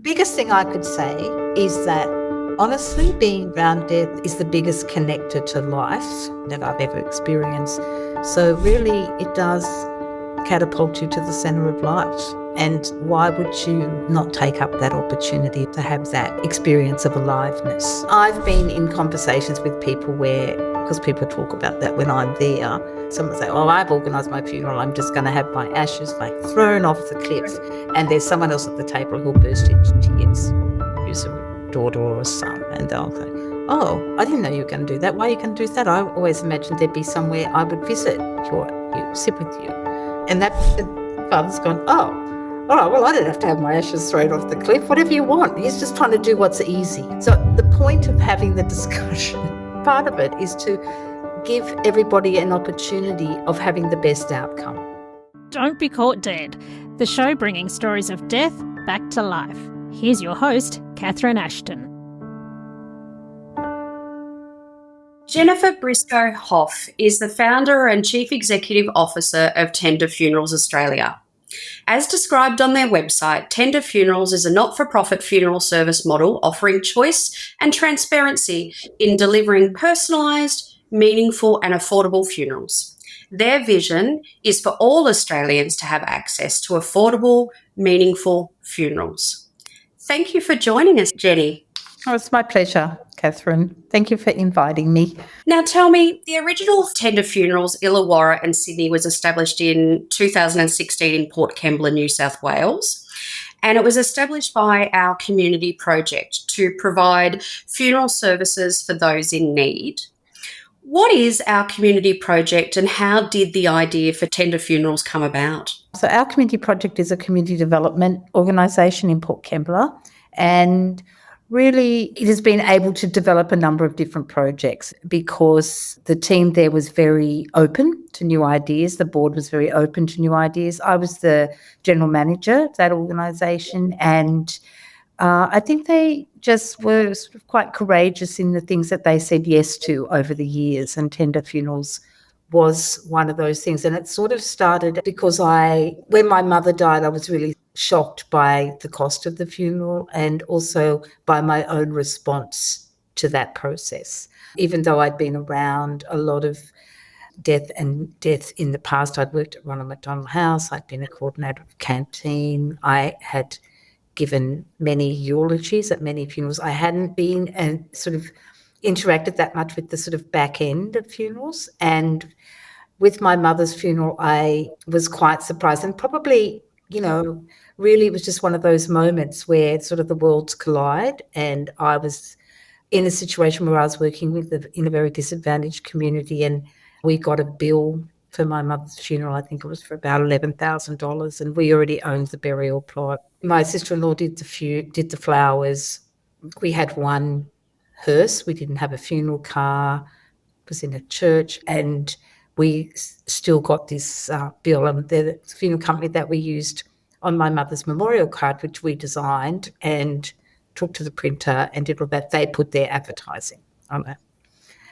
biggest thing I could say is that honestly, being around death is the biggest connector to life that I've ever experienced. So really, it does catapult you to the centre of life. And why would you not take up that opportunity to have that experience of aliveness? I've been in conversations with people where, because people talk about that when I'm there, someone say, oh, I've organised my funeral, I'm just going to have my ashes thrown off the cliff. And there's someone else at the table who'll burst into tears, who's a daughter or a son, and they'll say, oh, I didn't know you were going to do that. Why are you going to do that? I always imagined there'd be somewhere I would visit you, sit with you. And that the father's gone, oh, all right, well, I don't have to have my ashes thrown off the cliff, whatever you want. He's just trying to do what's easy. So the point of having the discussion, part of it is to give everybody an opportunity of having the best outcome. Don't Be Caught Dead, the show bringing stories of death back to life. Here's your host, Catherine Ashton. Jennifer Briscoe-Hough is the founder and chief executive officer of Tender Funerals Australia. As described on their website, Tender Funerals is a not-for-profit funeral service model offering choice and transparency in delivering personalised, meaningful and affordable funerals. Their vision is for all Australians to have access to affordable, meaningful funerals. Thank you for joining us, Jenny. Oh, it's my pleasure, Catherine. Thank you for inviting me. Now tell me, the original Tender Funerals Illawarra and Sydney was established in 2016 in Port Kembla, New South Wales. And it was established by our community project to provide funeral services for those in need. What is our community project and how did the idea for Tender Funerals come about? So our community project is a community development organisation in Port Kembla, and really it has been able to develop a number of different projects because the team there was very open to new ideas. The board was very open to new ideas. I was the general manager of that organisation, and I think they just were sort of quite courageous in the things that they said yes to over the years, and Tender Funerals was one of those things. And it sort of started because when my mother died, I was really shocked by the cost of the funeral and also by my own response to that process. Even though I'd been around a lot of death in the past, I'd worked at Ronald McDonald House, I'd been a coordinator of Canteen, I had given many eulogies at many funerals. I hadn't been and sort of interacted that much with the sort of back end of funerals. And with my mother's funeral, I was quite surprised and probably, really it was just one of those moments where sort of the worlds collide. And I was in a situation where I was working in a very disadvantaged community, and we got a bill for my mother's funeral. I think it was for about $11,000, and we already owned the burial plot. My sister-in-law did the flowers. We had one hearse. We didn't have a funeral car. It was in a church, and we still got this bill. And the funeral company that we used on my mother's memorial card, which we designed and took to the printer and did all that, they put their advertising on it.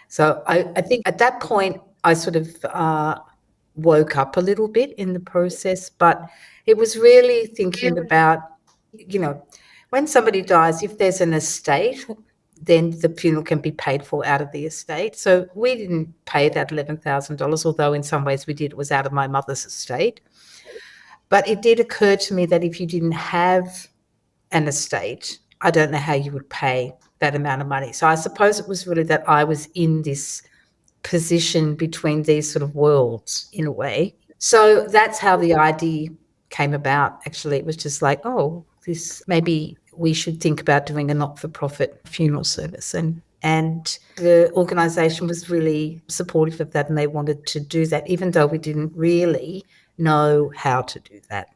So I think at that point I sort of woke up a little bit in the process, but it was really thinking about, when somebody dies, if there's an estate, then the funeral can be paid for out of the estate. So we didn't pay that $11,000, although in some ways we did. It was out of my mother's estate. But it did occur to me that if you didn't have an estate, I don't know how you would pay that amount of money. So I suppose it was really that I was in this position between these sort of worlds in a way. So that's how the idea came about. Actually, it was just like, maybe we should think about doing a not-for-profit funeral service. And the organisation was really supportive of that, and they wanted to do that, even though we didn't really know how to do that.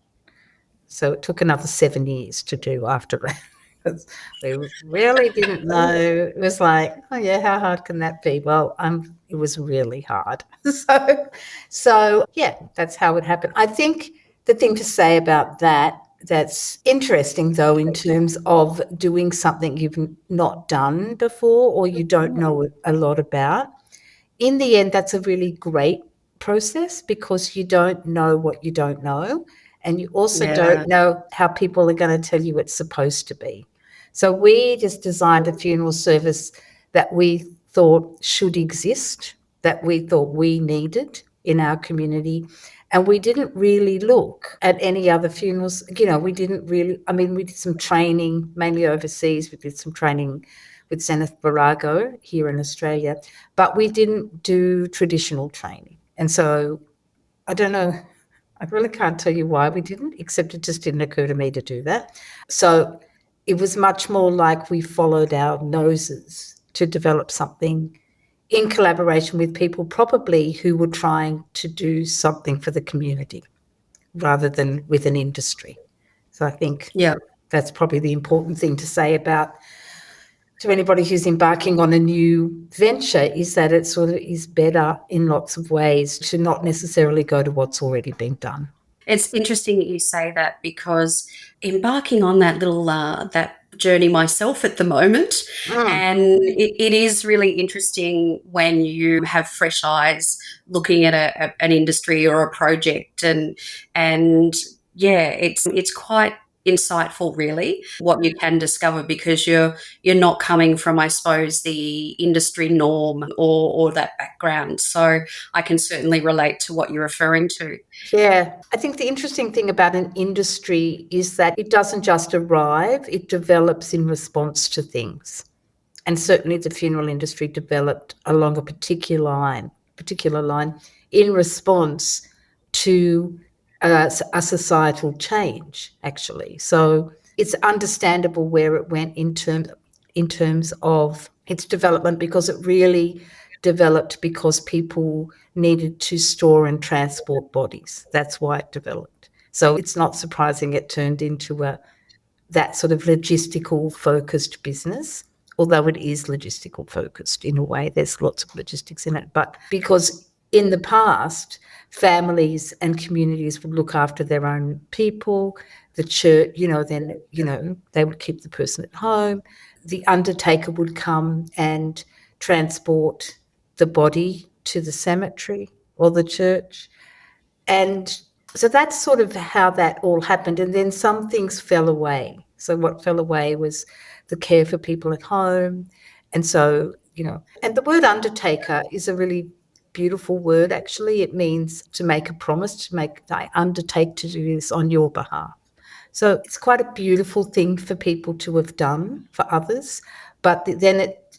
So it took another 7 years to do after that. Because we really didn't know. It was like, how hard can that be? Well, it was really hard. So that's how it happened. I think the thing to say about that's interesting, though, in terms of doing something you've not done before or you don't know a lot about. In the end, that's a really great process because you don't know what you don't know. And you also Yeah. don't know how people are going to tell you it's supposed to be. So we just designed a funeral service that we thought should exist, that we thought we needed in our community. And we didn't really look at any other funerals. We didn't really, we did some training, mainly overseas. We did some training with Jennifer Briscoe-Hough here in Australia, but we didn't do traditional training. And so I don't know, I really can't tell you why we didn't, except it just didn't occur to me to do that. So it was much more like we followed our noses to develop something in collaboration with people probably who were trying to do something for the community rather than with an industry. So I think that's probably the important thing to say about to anybody who's embarking on a new venture, is that it sort of is better in lots of ways to not necessarily go to what's already been done. It's interesting that you say that, because embarking on that little that journey myself at the moment, and it is really interesting when you have fresh eyes looking at an industry or a project, and it's quite insightful, really, what you can discover, because you're not coming from, I suppose, the industry norm or that background. So I can certainly relate to what you're referring to. Yeah, I think the interesting thing about an industry is that it doesn't just arrive, it develops in response to things. And certainly the funeral industry developed along a particular line in response to a societal change, actually. So it's understandable where it went in terms of its development, because it really developed because people needed to store and transport bodies. That's why it developed. So it's not surprising it turned into that sort of logistical focused business, although it is logistical focused in a way. There's lots of logistics in it. But because in the past, families and communities would look after their own people, the church, they would keep the person at home. The undertaker would come and transport the body to the cemetery or the church. And so that's sort of how that all happened. And then some things fell away. So what fell away was the care for people at home. And so, and the word undertaker is a really beautiful word, actually. It means to make a promise, I undertake to do this on your behalf. So it's quite a beautiful thing for people to have done for others. But the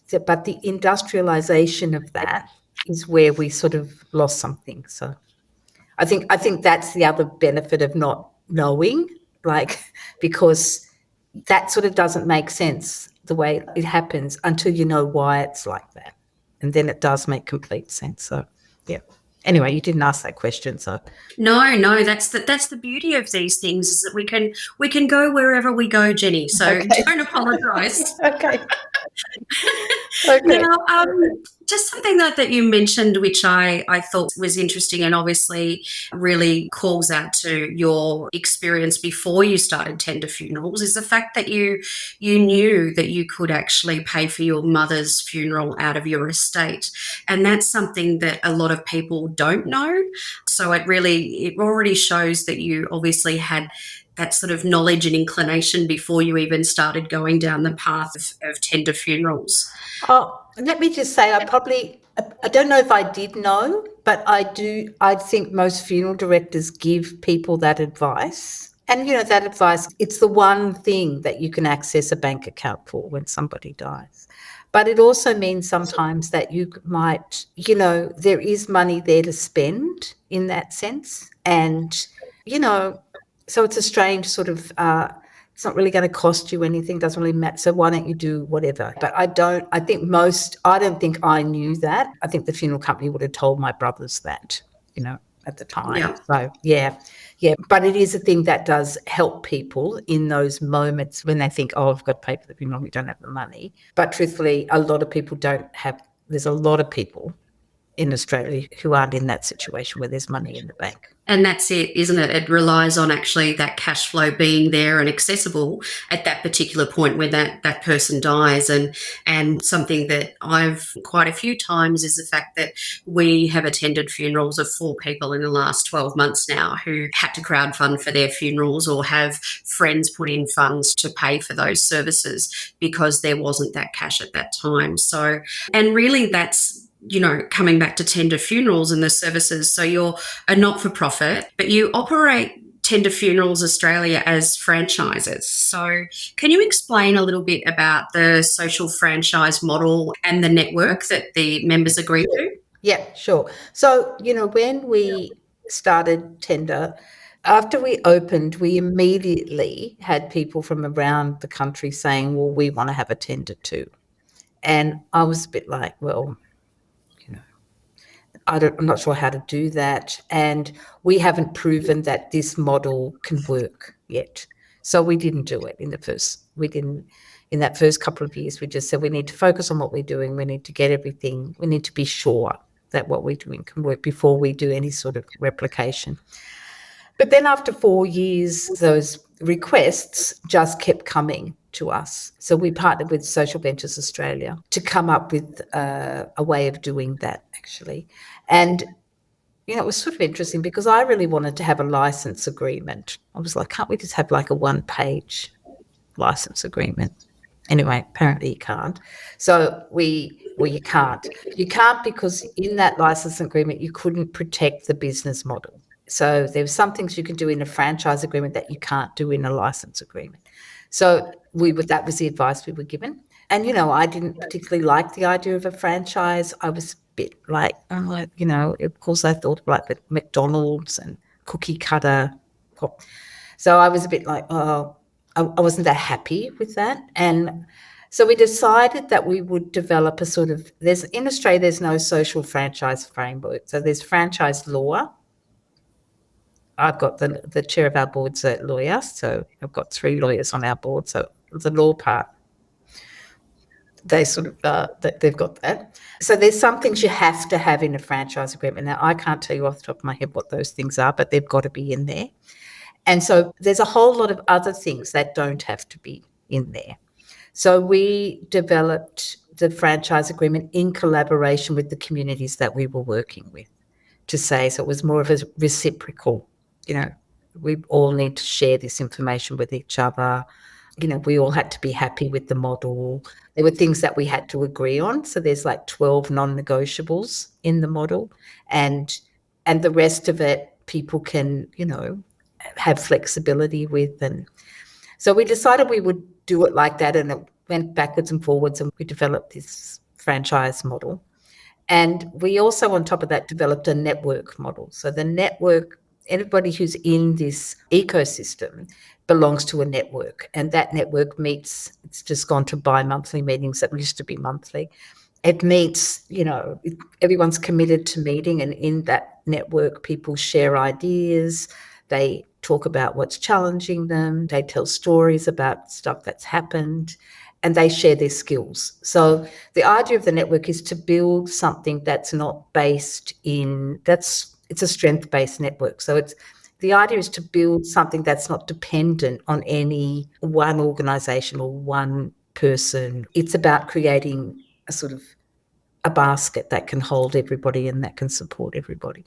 industrialisation of that is where we sort of lost something. So I think that's the other benefit of not knowing, because that sort of doesn't make sense the way it happens until you know why it's like that. And then it does make complete sense. So, yeah. Anyway, you didn't ask that question, so. No, that's the beauty of these things, is that we can go wherever we go, Jenny. So don't apologise. Okay. Okay. Now, just something that you mentioned, which I thought was interesting, and obviously really calls out to your experience before you started Tender Funerals, is the fact that you knew that you could actually pay for your mother's funeral out of your estate. And that's something that a lot of people don't know. So it already shows that you obviously had that sort of knowledge and inclination before you even started going down the path of Tender Funerals. Oh, let me just say, I don't know if I did know, but I think most funeral directors give people that advice. And, that advice, it's the one thing that you can access a bank account for when somebody dies. But it also means sometimes that you might, there is money there to spend in that sense. And, so it's a strange sort of, it's not really going to cost you anything, doesn't really matter. So why don't you do whatever? But I don't think I knew that. I think the funeral company would have told my brothers that, at the time. Yeah. So, yeah. But it is a thing that does help people in those moments when they think, oh, I've got to pay for the funeral, we don't have the money. But truthfully, a lot of people don't have, there's a lot of people in Australia who aren't in that situation where there's money in the bank. And that's it, isn't it? It relies on actually that cash flow being there and accessible at that particular point where that person dies. And something that I've quite a few times is the fact that we have attended funerals of 4 people in the last 12 months now who had to crowdfund for their funerals or have friends put in funds to pay for those services because there wasn't that cash at that time. So, and really that's, coming back to Tender Funerals and the services. So you're a not-for-profit, but you operate Tender Funerals Australia as franchises. So can you explain a little bit about the social franchise model and the network that the members agree to? Yeah, sure. So, when we started Tender, after we opened, we immediately had people from around the country saying, well, we want to have a Tender too. And I was a bit like, well, I'm not sure how to do that. And we haven't proven that this model can work yet. So we didn't do it in that first couple of years. We just said we need to focus on what we're doing. We need to get everything. We need to be sure that what we're doing can work before we do any sort of replication. But then after 4 years, those requests just kept coming to us. So we partnered with Social Ventures Australia to come up with a way of doing that, actually. And, it was sort of interesting because I really wanted to have a license agreement. I was like, can't we just have like a 1-page license agreement? Anyway, apparently you can't. So you can't. You can't because in that license agreement, you couldn't protect the business model. So there were some things you could do in a franchise agreement that you can't do in a license agreement. So that was the advice we were given. And, I didn't particularly like the idea of a franchise. I was a bit like, of course I thought like the McDonald's and cookie cutter. So I was a bit like, I wasn't that happy with that. And so we decided that we would develop a sort of, in Australia, there's no social franchise framework. So there's franchise law. I've got the chair of our board's a lawyer, so I've got 3 lawyers on our board. So the law part, they sort of they've got that. So there's some things you have to have in a franchise agreement. Now I can't tell you off the top of my head what those things are, but they've got to be in there. And so there's a whole lot of other things that don't have to be in there. So we developed the franchise agreement in collaboration with the communities that we were working with so it was more of a reciprocal. We all need to share this information with each other. We all had to be happy with the model. There were things that we had to agree on. So there's like 12 non-negotiables in the model. And the rest of it, people can, have flexibility with. And so we decided we would do it like that. And it went backwards and forwards. And we developed this franchise model. And we also, on top of that, developed a network model. So the network, anybody who's in this ecosystem belongs to a network. And that network meets, it's just gone to bi-monthly meetings that used to be monthly. It meets, everyone's committed to meeting. And in that network, people share ideas. They talk about what's challenging them. They tell stories about stuff that's happened. And they share their skills. So the idea of the network is to build something that's not based in, it's a strength-based network. So the idea is to build something that's not dependent on any one organisation or one person. It's about creating a sort of a basket that can hold everybody and that can support everybody.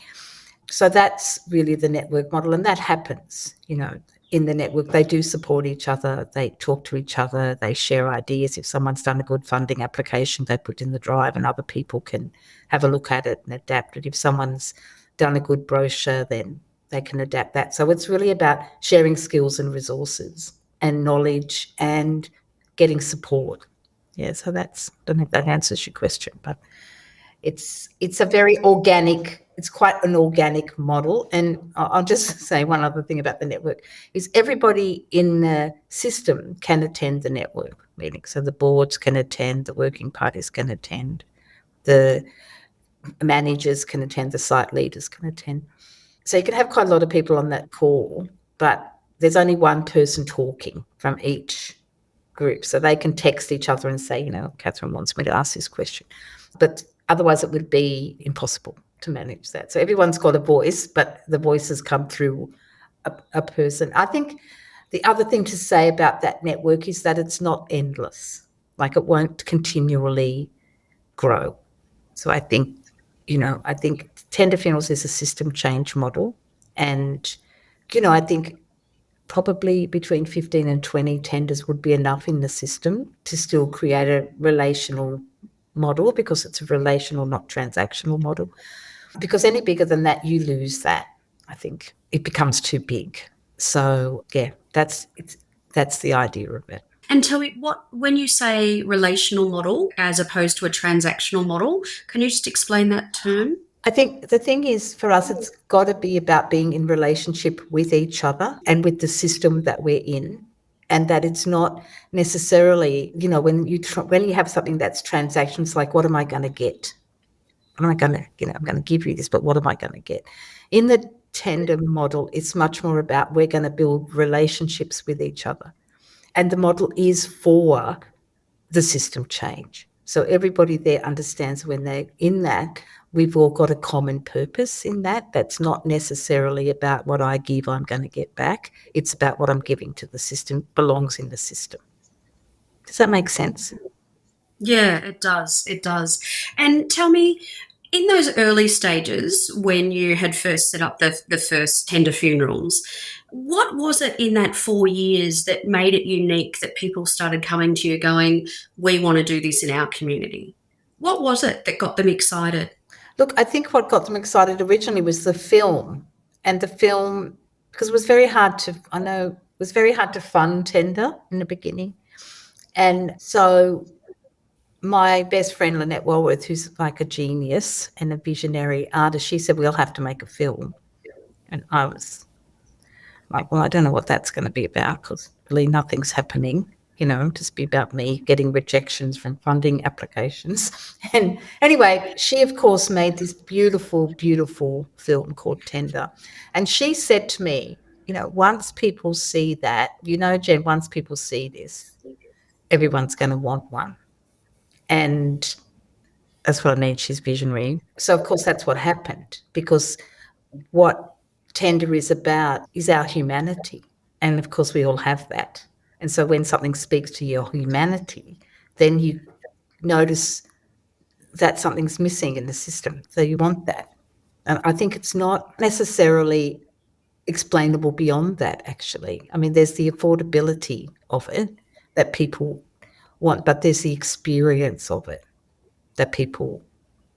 So that's really the network model, and that happens, in the network. They do support each other, they talk to each other, they share ideas. If someone's done a good funding application, they put in the drive and other people can have a look at it and adapt it. If someone's done a good brochure, then they can adapt that. So it's really about sharing skills and resources and knowledge and getting support. Yeah, so I don't know if that answers your question, but it's a very organic, it's quite an organic model. And I'll just say one other thing about the network is everybody in the system can attend the network meeting. So the boards can attend, the working parties can attend, the managers can attend, the site leaders can attend. So you can have quite a lot of people on that call, but there's only one person talking from each group. So they can text each other and say, Catherine wants me to ask this question. But Otherwise, it would be impossible to manage that. So everyone's got a voice, but the voices come through a person. I think the other thing to say about that network is that it's not endless. Like, it won't continually grow. So I think, I think Tender Funerals is a system change model. And, I think probably between 15 and 20 tenders would be enough in the system to still create a relational model, because it's a relational, not transactional model. Because any bigger than that, you lose that. I think it becomes too big. So yeah, that's the idea of it. And tell me, when you say relational model as opposed to a transactional model, can you just explain that term? I think the thing is, for us, it's got to be about being in relationship with each other and with the system that we're in, and that it's not necessarily, when you have something that's transactions, like, what am I going to get? What am I going to, I'm going to give you this, but what am I going to get? In the tender model, it's much more about we're going to build relationships with each other. And the model is for the system change. So everybody there understands when they're in that, we've all got a common purpose in that. That's not necessarily about what I give, I'm going to get back. It's about what I'm giving to the system, belongs in the system. Does that make sense? Yeah, it does. It does. And tell me, in those early stages when you had first set up the first Tender Funerals, what was it in that 4 years that made it unique, that people started coming to you going, we want to do this in our community? What was it that got them excited? Look, I think what got them excited originally was the film. And the film, because it was very hard to fund tender in the beginning. And so my best friend, Lynette Walworth, who's like a genius and a visionary artist, she said, we'll have to make a film. And I was like, well, I don't know what that's going to be about, because really nothing's happening, just be about me getting rejections from funding applications. And anyway, she, of course, made this beautiful, beautiful film called Tender. And she said to me, once people see that, Jen, once people see this, everyone's going to want one. And that's what I mean. She's visionary. So, of course, that's what happened, because what Tender is about is our humanity. And, of course, we all have that. And so when something speaks to your humanity, then you notice that something's missing in the system. So you want that. And I think it's not necessarily explainable beyond that, actually. I mean, there's the affordability of it that people want, but there's the experience of it that people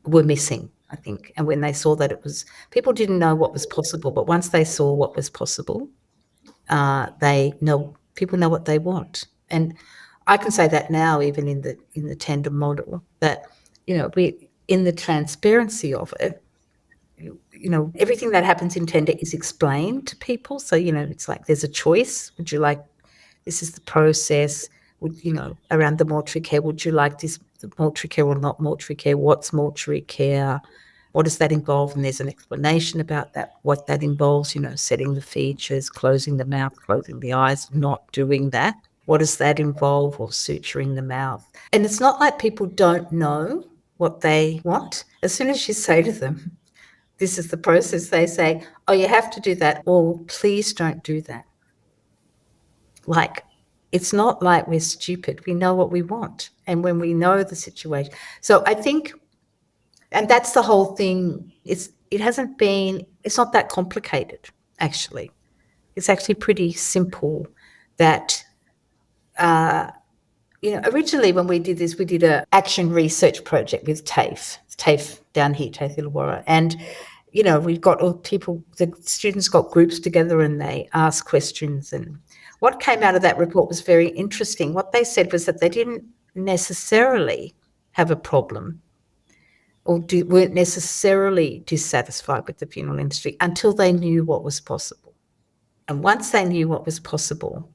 were missing, I think. And when they saw that people didn't know what was possible, but once they saw what was possible, people know what they want. And I can say that now, even in the tender model, that, we, in the transparency of it, everything that happens in tender is explained to people. So, it's like there's a choice. Would you like, this is the process, around the mortuary care, would you like this mortuary care or not mortuary care? What's mortuary care? What does that involve? And there's an explanation about that, what that involves, setting the features, closing the mouth, closing the eyes, not doing that. What does that involve? Or suturing the mouth. And it's not like people don't know what they want. As soon as you say to them, this is the process, they say, oh, you have to do that, or please don't do that. Like, it's not like we're stupid. We know what we want. And when we know the situation. So I think, and that's the whole thing, it's not that complicated, actually. It's actually pretty simple that, originally when we did this, we did an action research project with TAFE down here, TAFE Illawarra. And, we've got all people, the students got groups together and they asked questions. And what came out of that report was very interesting. What they said was that they didn't necessarily have a problem or weren't necessarily dissatisfied with the funeral industry until they knew what was possible. And once they knew what was possible,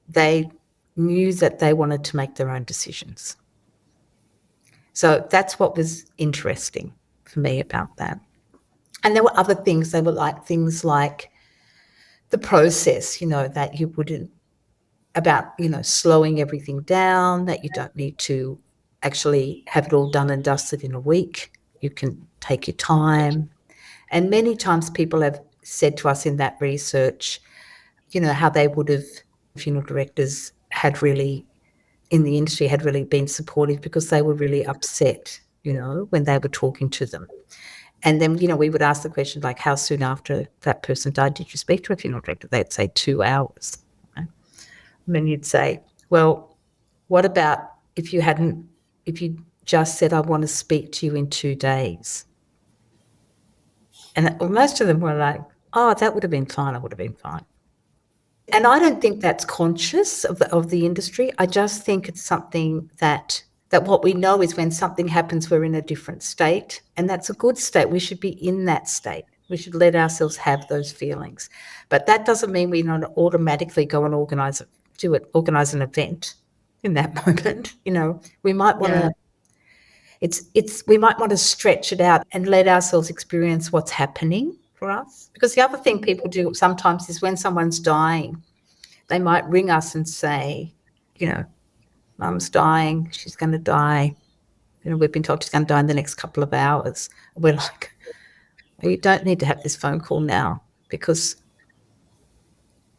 they knew that they wanted to make their own decisions. So that's what was interesting for me about that. And there were other things. They were things like the process, that you wouldn't, about, slowing everything down, that you don't need to actually have it all done and dusted in a week, you can take your time. And many times people have said to us in that research, how they would have, funeral directors had really, in the industry, had really been supportive because they were really upset, when they were talking to them. And then, we would ask the question, like, how soon after that person died did you speak to a funeral director? They'd say 2 hours. Right? And then you'd say, well, what about if you just said, I want to speak to you in 2 days? And most of them were like, oh, that would have been fine. I would have been fine. And I don't think that's conscious of the industry. I just think it's something that what we know is when something happens, we're in a different state, and that's a good state. We should be in that state. We should let ourselves have those feelings. But that doesn't mean we don't automatically go and organize an event in that moment. We might want to. We might want to stretch it out and let ourselves experience what's happening for us. Because the other thing people do sometimes is when someone's dying, they might ring us and say, Mum's dying, she's going to die. We've been told she's going to die in the next couple of hours. We're like, you don't need to have this phone call now because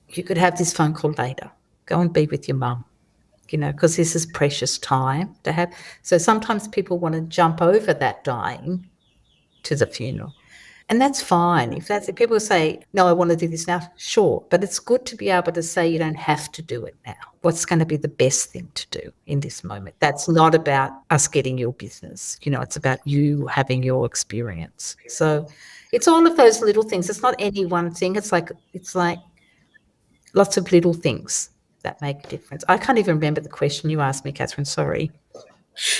you could have this phone call later. Go and be with your mum, because this is precious time to have. So sometimes people want to jump over that dying to the funeral. And that's fine. If people say, no, I want to do this now, sure. But it's good to be able to say you don't have to do it now. What's going to be the best thing to do in this moment? That's not about us getting your business. It's about you having your experience. So it's all of those little things. It's not any one thing. It's like lots of little things that make a difference. I can't even remember the question you asked me, Catherine. Sorry.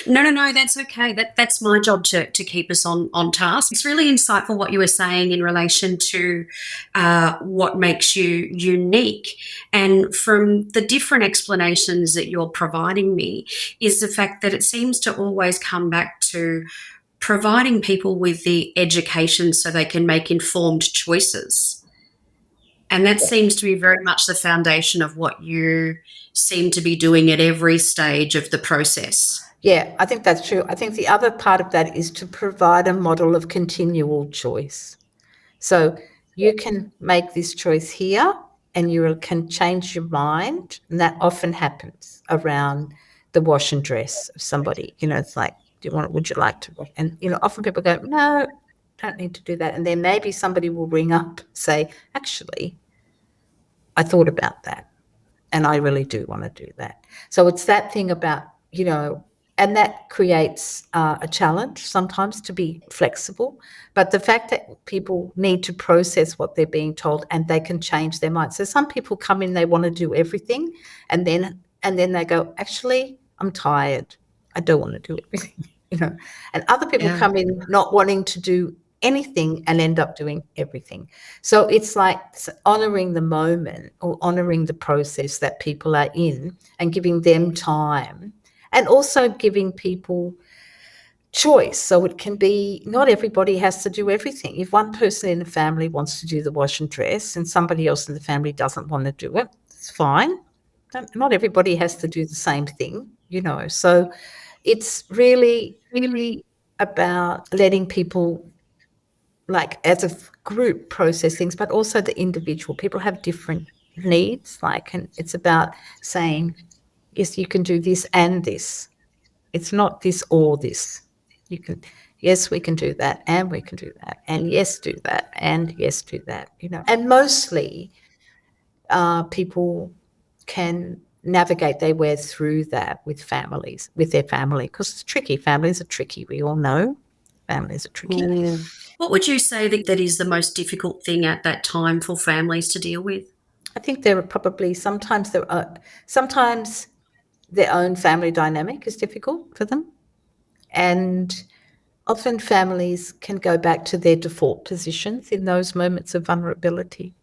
No, that's okay. That's my job to keep us on task. It's really insightful what you were saying in relation to what makes you unique. And from the different explanations that you're providing me is the fact that it seems to always come back to providing people with the education so they can make informed choices. And that seems to be very much the foundation of what you seem to be doing at every stage of the process. Yeah, I think that's true. I think the other part of that is to provide a model of continual choice. So you can make this choice here and you can change your mind. And that often happens around the wash and dress of somebody. It's like, would you like to? And, often people go, no, don't need to do that. And then maybe somebody will ring up, say, actually, I thought about that and I really do want to do that. So it's that thing about, and that creates a challenge sometimes to be flexible. But the fact that people need to process what they're being told and they can change their mind. So some people come in, they want to do everything, and then they go, actually, I'm tired. I don't want to do everything, And other people come in not wanting to do anything and end up doing everything. So it's like honouring the moment or honouring the process that people are in and giving them time. And also giving people choice. So it can be, not everybody has to do everything. If one person in the family wants to do the wash and dress and somebody else in the family doesn't want to do it, it's fine. Not everybody has to do the same thing, So it's really, really about letting people, like as a group, process things, but also the individual. People have different needs, and it's about saying, yes, you can do this and this. It's not this or this. Yes, we can do that, and we can do that, and yes, do that, and yes, do that, And mostly people can navigate their way through that with their family, because it's tricky. Families are tricky. We all know families are tricky. Mm. What would you say that is the most difficult thing at that time for families to deal with? I think there are probably sometimes their own family dynamic is difficult for them. And often families can go back to their default positions in those moments of vulnerability.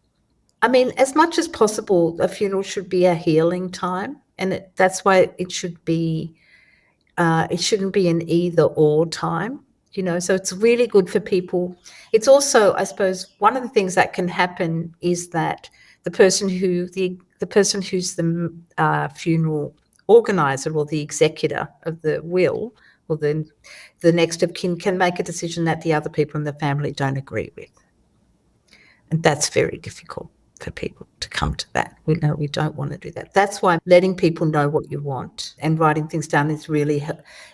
I mean, as much as possible, a funeral should be a healing time. And that's why it shouldn't be an either or time, so it's really good for people. It's also, I suppose, one of the things that can happen is that the person who's the funeral organizer or the executor of the will or the next of kin can make a decision that the other people in the family don't agree with. And that's very difficult for people to come to that. We know we don't want to do that. That's why letting people know what you want and writing things down is really,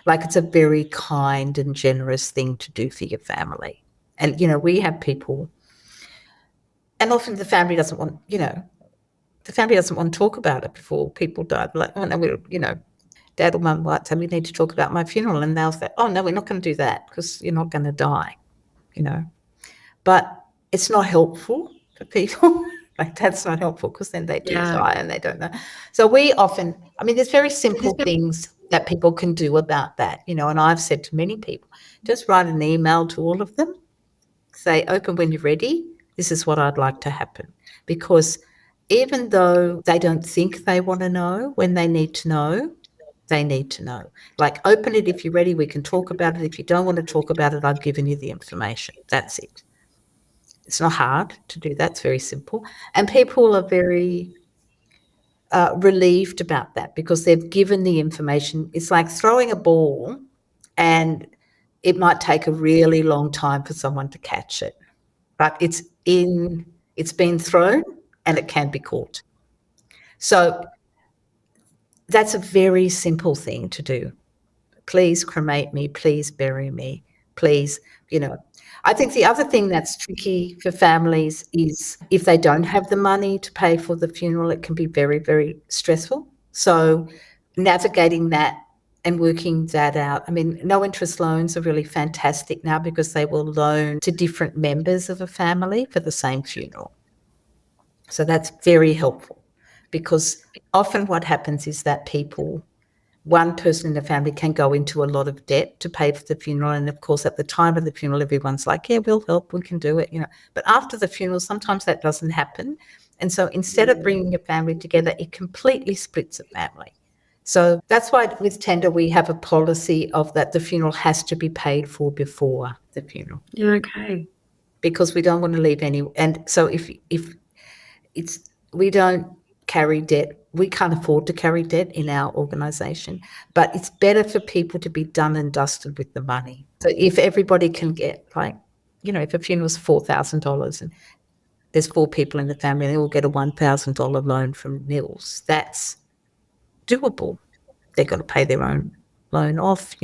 like, it's a very kind and generous thing to do for your family. And, we have people, and often the family doesn't want, the family doesn't want to talk about it before people die. Like, oh, no, Dad or Mum might say, we need to talk about my funeral. And they'll say, oh, no, we're not going to do that because you're not going to die, But it's not helpful for people. Like, that's not helpful because then they do die and they don't know. So we often, there's very simple things that people can do about that, and I've said to many people, just write an email to all of them, say, open when you're ready, this is what I'd like to happen. Because even though they don't think they want to know, when they need to know, they need to know. Like, open it if you're ready, we can talk about it. If you don't want to talk about it, I've given you the information. That's it. It's not hard to do that. It's very simple. And people are very relieved about that because they've given the information. It's like throwing a ball and it might take a really long time for someone to catch it. But it's been thrown and it can be caught. So that's a very simple thing to do. Please cremate me, please bury me, please, I think the other thing that's tricky for families is if they don't have the money to pay for the funeral, it can be very, very stressful. So navigating that and working that out. No interest loans are really fantastic now because they will loan to different members of a family for the same funeral. So that's very helpful because often what happens is that one person in the family can go into a lot of debt to pay for the funeral. And of course, at the time of the funeral, everyone's like, yeah, we'll help, we can do it, But after the funeral, sometimes that doesn't happen. And so instead of bringing a family together, it completely splits a family. So that's why with Tender, we have a policy of that the funeral has to be paid for before the funeral. Yeah, okay. Because we don't want to leave any. And so if we don't carry debt, we can't afford to carry debt in our organisation, but it's better for people to be done and dusted with the money. So if everybody can get, if a funeral's $4,000 and there's 4 people in the family, they all get a $1,000 loan from Nils, that's doable. They've got to pay their own loan off,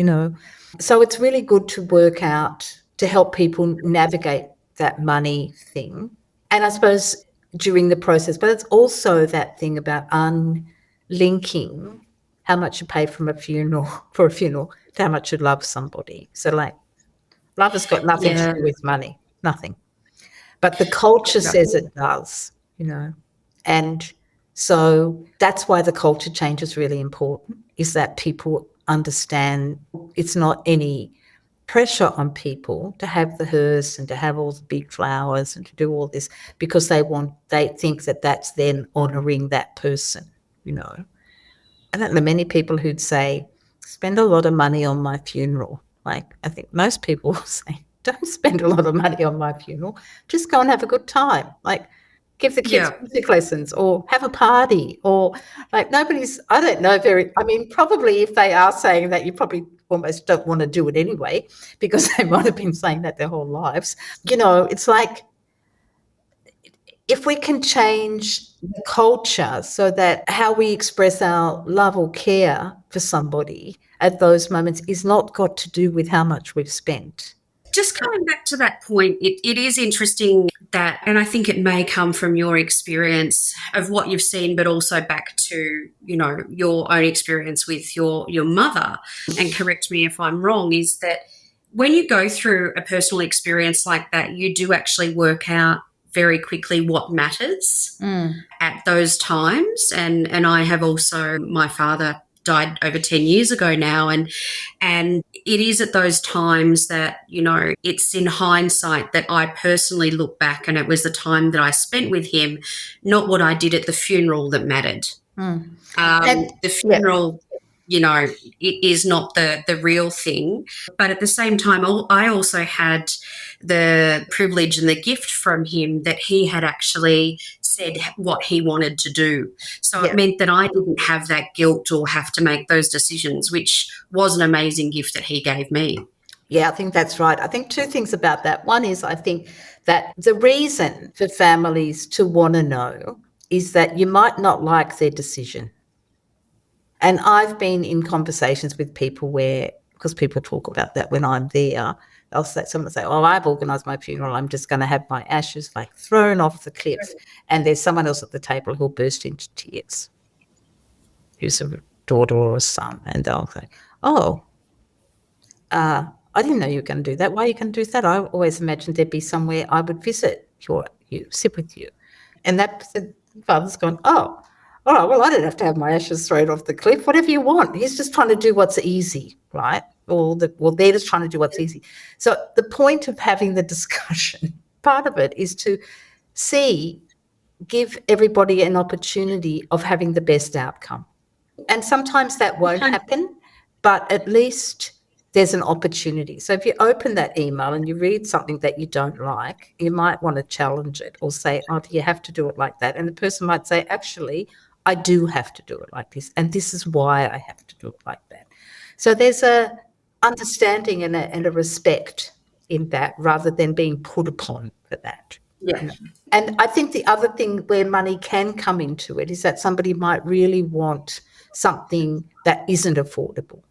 So it's really good to work out, to help people navigate that money thing. And I suppose during the process, but it's also that thing about unlinking how much you pay for a funeral to how much you love somebody. So love has got nothing to do with money, nothing. But the culture says it does, and so that's why the culture change is really important, is that people understand it's not any pressure on people to have the hearse and to have all the big flowers and to do all this because they think that that's then honouring that person, I don't know many people who'd say, spend a lot of money on my funeral. Like, I think most people will say, don't spend a lot of money on my funeral, just go and have a good time. Like, give the kids music lessons or have a party or I don't know, probably if they are saying that, you probably almost don't want to do it anyway because they might have been saying that their whole lives. It's like, if we can change the culture so that how we express our love or care for somebody at those moments is not got to do with how much we've spent. Just coming back to that point, it is interesting that, and I think it may come from your experience of what you've seen, but also back to, your own experience with your mother, and correct me if I'm wrong, is that when you go through a personal experience like that, you do actually work out very quickly what matters at those times. And I have also, my father died over 10 years ago now, and it is at those times that, it's in hindsight that I personally look back and it was the time that I spent with him, not what I did at the funeral that mattered. The funeral it is not the real thing. But at the same time, I also had the privilege and the gift from him that he had actually said what he wanted to do. So it meant that I didn't have that guilt or have to make those decisions, which was an amazing gift that he gave me. Yeah, I think that's right. I think two things about that. One is I think that the reason for families to want to know is that you might not like their decision. And I've been in conversations with people where, because people talk about that when I'm there, someone will say, oh, I've organised my funeral, I'm just going to have my ashes like thrown off the cliff. And there's someone else at the table who'll burst into tears, who's a daughter or a son. And they'll say, oh, I didn't know you were going to do that. Why are you going to do that? I always imagined there'd be somewhere I would visit you, sit with you. And that the father's gone, oh, all right, well, I don't have to have my ashes thrown off the cliff. Whatever you want. He's just trying to do what's easy, right? They're just trying to do what's easy. So the point of having the discussion, part of it is to give everybody an opportunity of having the best outcome. And sometimes that won't happen, but at least there's an opportunity. So if you open that email and you read something that you don't like, you might want to challenge it or say, oh, do you have to do it like that? And the person might say, actually, I do have to do it like this, and this is why I have to do it like that. So there's a understanding and a respect in that rather than being put upon for that. Yeah. And I think the other thing where money can come into it is that somebody might really want something that isn't affordable.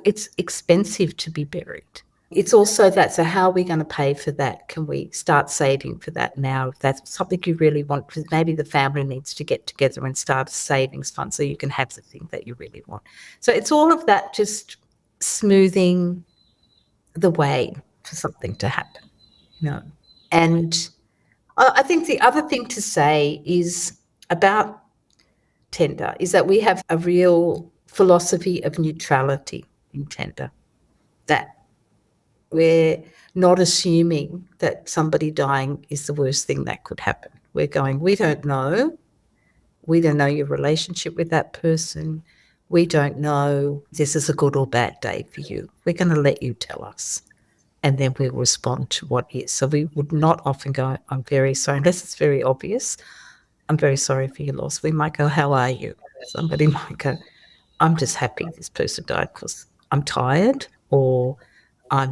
It's expensive to be buried. It's also that, so how are we going to pay for that? Can we start saving for that now? If that's something you really want, maybe the family needs to get together and start a savings fund so you can have the thing that you really want. So it's all of that, just smoothing the way for something to happen, And I think the other thing to say is about tender is that we have a real philosophy of neutrality in tender, that we're not assuming that somebody dying is the worst thing that could happen. We're going, we don't know. We don't know your relationship with that person. We don't know this is a good or bad day for you. We're going to let you tell us. And then we'll respond to what is. So we would not often go, I'm very sorry, unless it's very obvious. I'm very sorry for your loss. We might go, how are you? Somebody might go, I'm just happy this person died because I'm tired, or I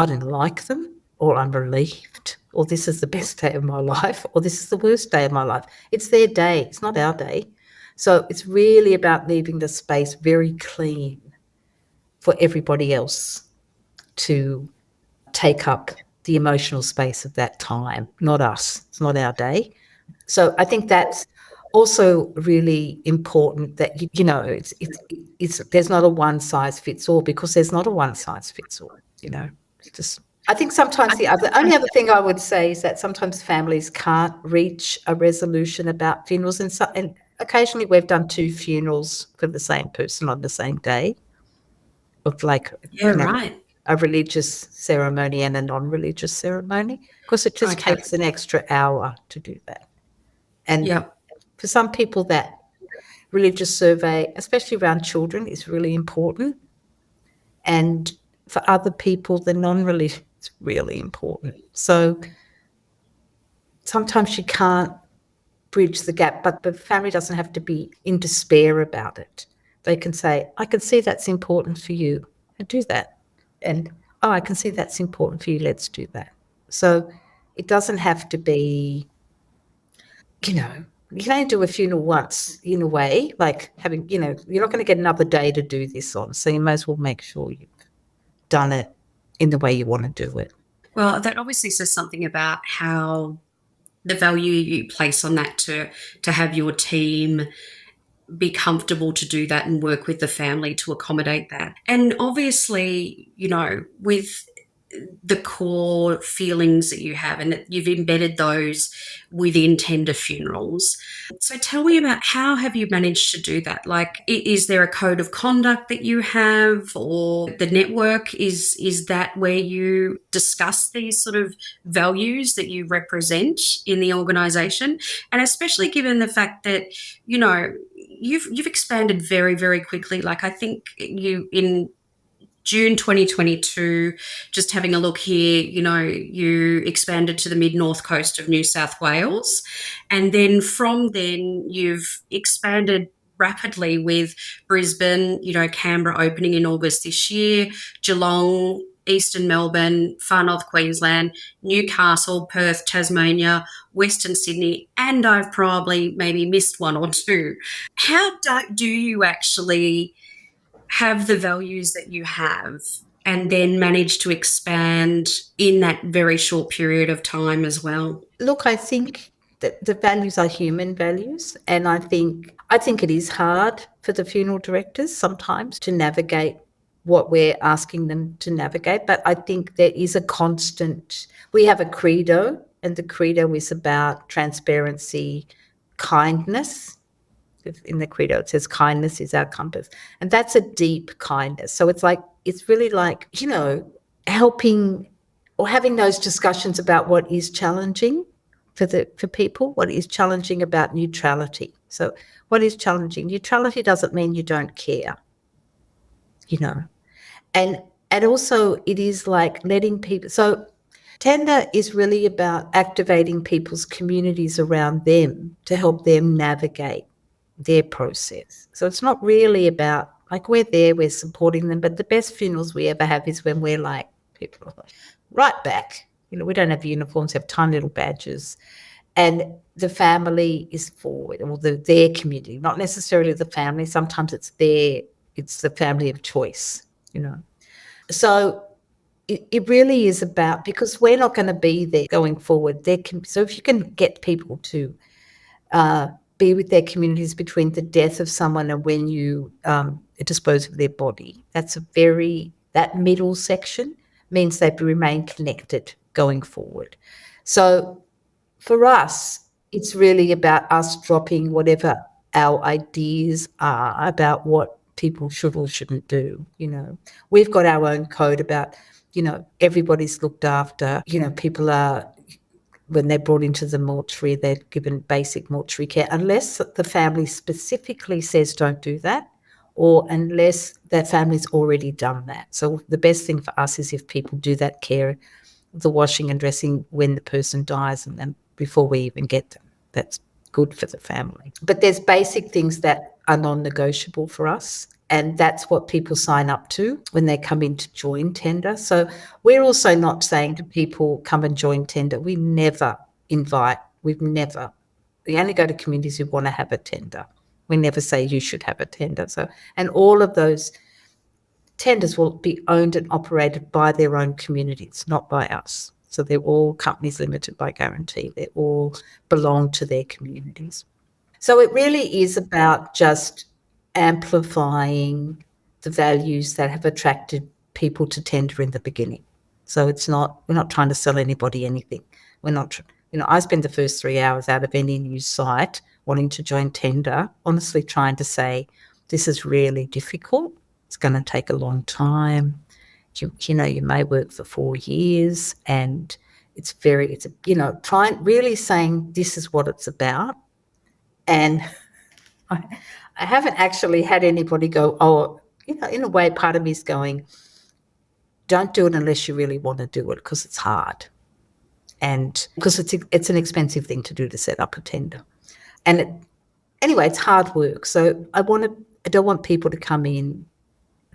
didn't like them, or I'm relieved, or this is the best day of my life, or this is the worst day of my life. It's their day. It's not our day. So it's really about leaving the space very clean for everybody else to take up the emotional space of that time, not us. It's not our day. So I think that's also really important, that it's there's not a one size fits all, because there's not a one size fits all. I think sometimes the only other thing I would say is that sometimes families can't reach a resolution about funerals, and occasionally we've done 2 funerals for the same person on the same day, of Right. a religious ceremony and a non-religious ceremony, because it just takes an extra hour to do that. And for some people, that religious survey, especially around children, is really important. And for other people, the non-religious is really important. So sometimes you can't bridge the gap, but the family doesn't have to be in despair about it. They can say, I can see that's important for you, and do that. And, I can see that's important for you, let's do that. So it doesn't have to be, you can only do a funeral once, in a way, like having, you're not going to get another day to do this on. So you may as well make sure you've done it in the way you want to do it. Well, that obviously says something about how the value you place on that, to have your team be comfortable to do that and work with the family to accommodate that. And obviously, with the core feelings that you have, and that you've embedded those within Tender Funerals. So tell me about, how have you managed to do that? Like, is there a code of conduct that you have, or the network, is that where you discuss these sort of values that you represent in the organisation? And especially given the fact that, you've expanded very, very quickly. Like I think you in June 2022, just having a look here, you expanded to the mid-north coast of New South Wales. And then from then, you've expanded rapidly with Brisbane, Canberra opening in August this year, Geelong, Eastern Melbourne, Far North Queensland, Newcastle, Perth, Tasmania, Western Sydney, and I've probably maybe missed one or two. How do you actually have the values that you have and then manage to expand in that very short period of time as well? Look, I think that the values are human values, and I think it is hard for the funeral directors sometimes to navigate what we're asking them to navigate. But I think there is a constant. We have a credo, and the credo is about transparency, kindness. In the credo, it says kindness is our compass, and that's a deep kindness. So it's really like helping or having those discussions about what is challenging for people, what is challenging about neutrality. So what is challenging? Neutrality doesn't mean you don't care, and also it is like letting people. So Tender is really about activating people's communities around them to help them navigate their process. So it's not really about, like, we're there, we're supporting them, but the best funerals we ever have is when we're like, people are like, right back. We don't have uniforms, have tiny little badges, and the family is forward, or their community, not necessarily the family. Sometimes it's the family of choice, So it really is about, because we're not going to be there going forward. So if you can get people to be with their communities between the death of someone and when you dispose of their body, that middle section means they remain connected going forward. So for us, it's really about us dropping whatever our ideas are about what people should or shouldn't do. We've got our own code about, everybody's looked after, people are, when they're brought into the mortuary, they're given basic mortuary care, unless the family specifically says don't do that, or unless that family's already done that. So the best thing for us is if people do that care, the washing and dressing when the person dies, and then before we even get them. That's good for the family. But there's basic things that are non-negotiable for us, and that's what people sign up to when they come in to join Tender. So we're also not saying to people, come and join Tender. We only go to communities who want to have a tender. We never say you should have a tender. So, and all of those tenders will be owned and operated by their own communities, not by us. So they're all companies limited by guarantee. They all belong to their communities. So it really is about just amplifying the values that have attracted people to Tender in the beginning. So we're not trying to sell anybody anything. We're not, I spend the first 3 hours out of any new site wanting to join Tender, honestly trying to say, this is really difficult. It's going to take a long time. You may work for 4 years, and trying really saying this is what it's about. And I haven't actually had anybody go, oh, in a way, part of me is going, don't do it unless you really want to do it, because it's hard. And because it's an expensive thing to do, to set up a tender. And anyway, it's hard work. So I don't want people to come in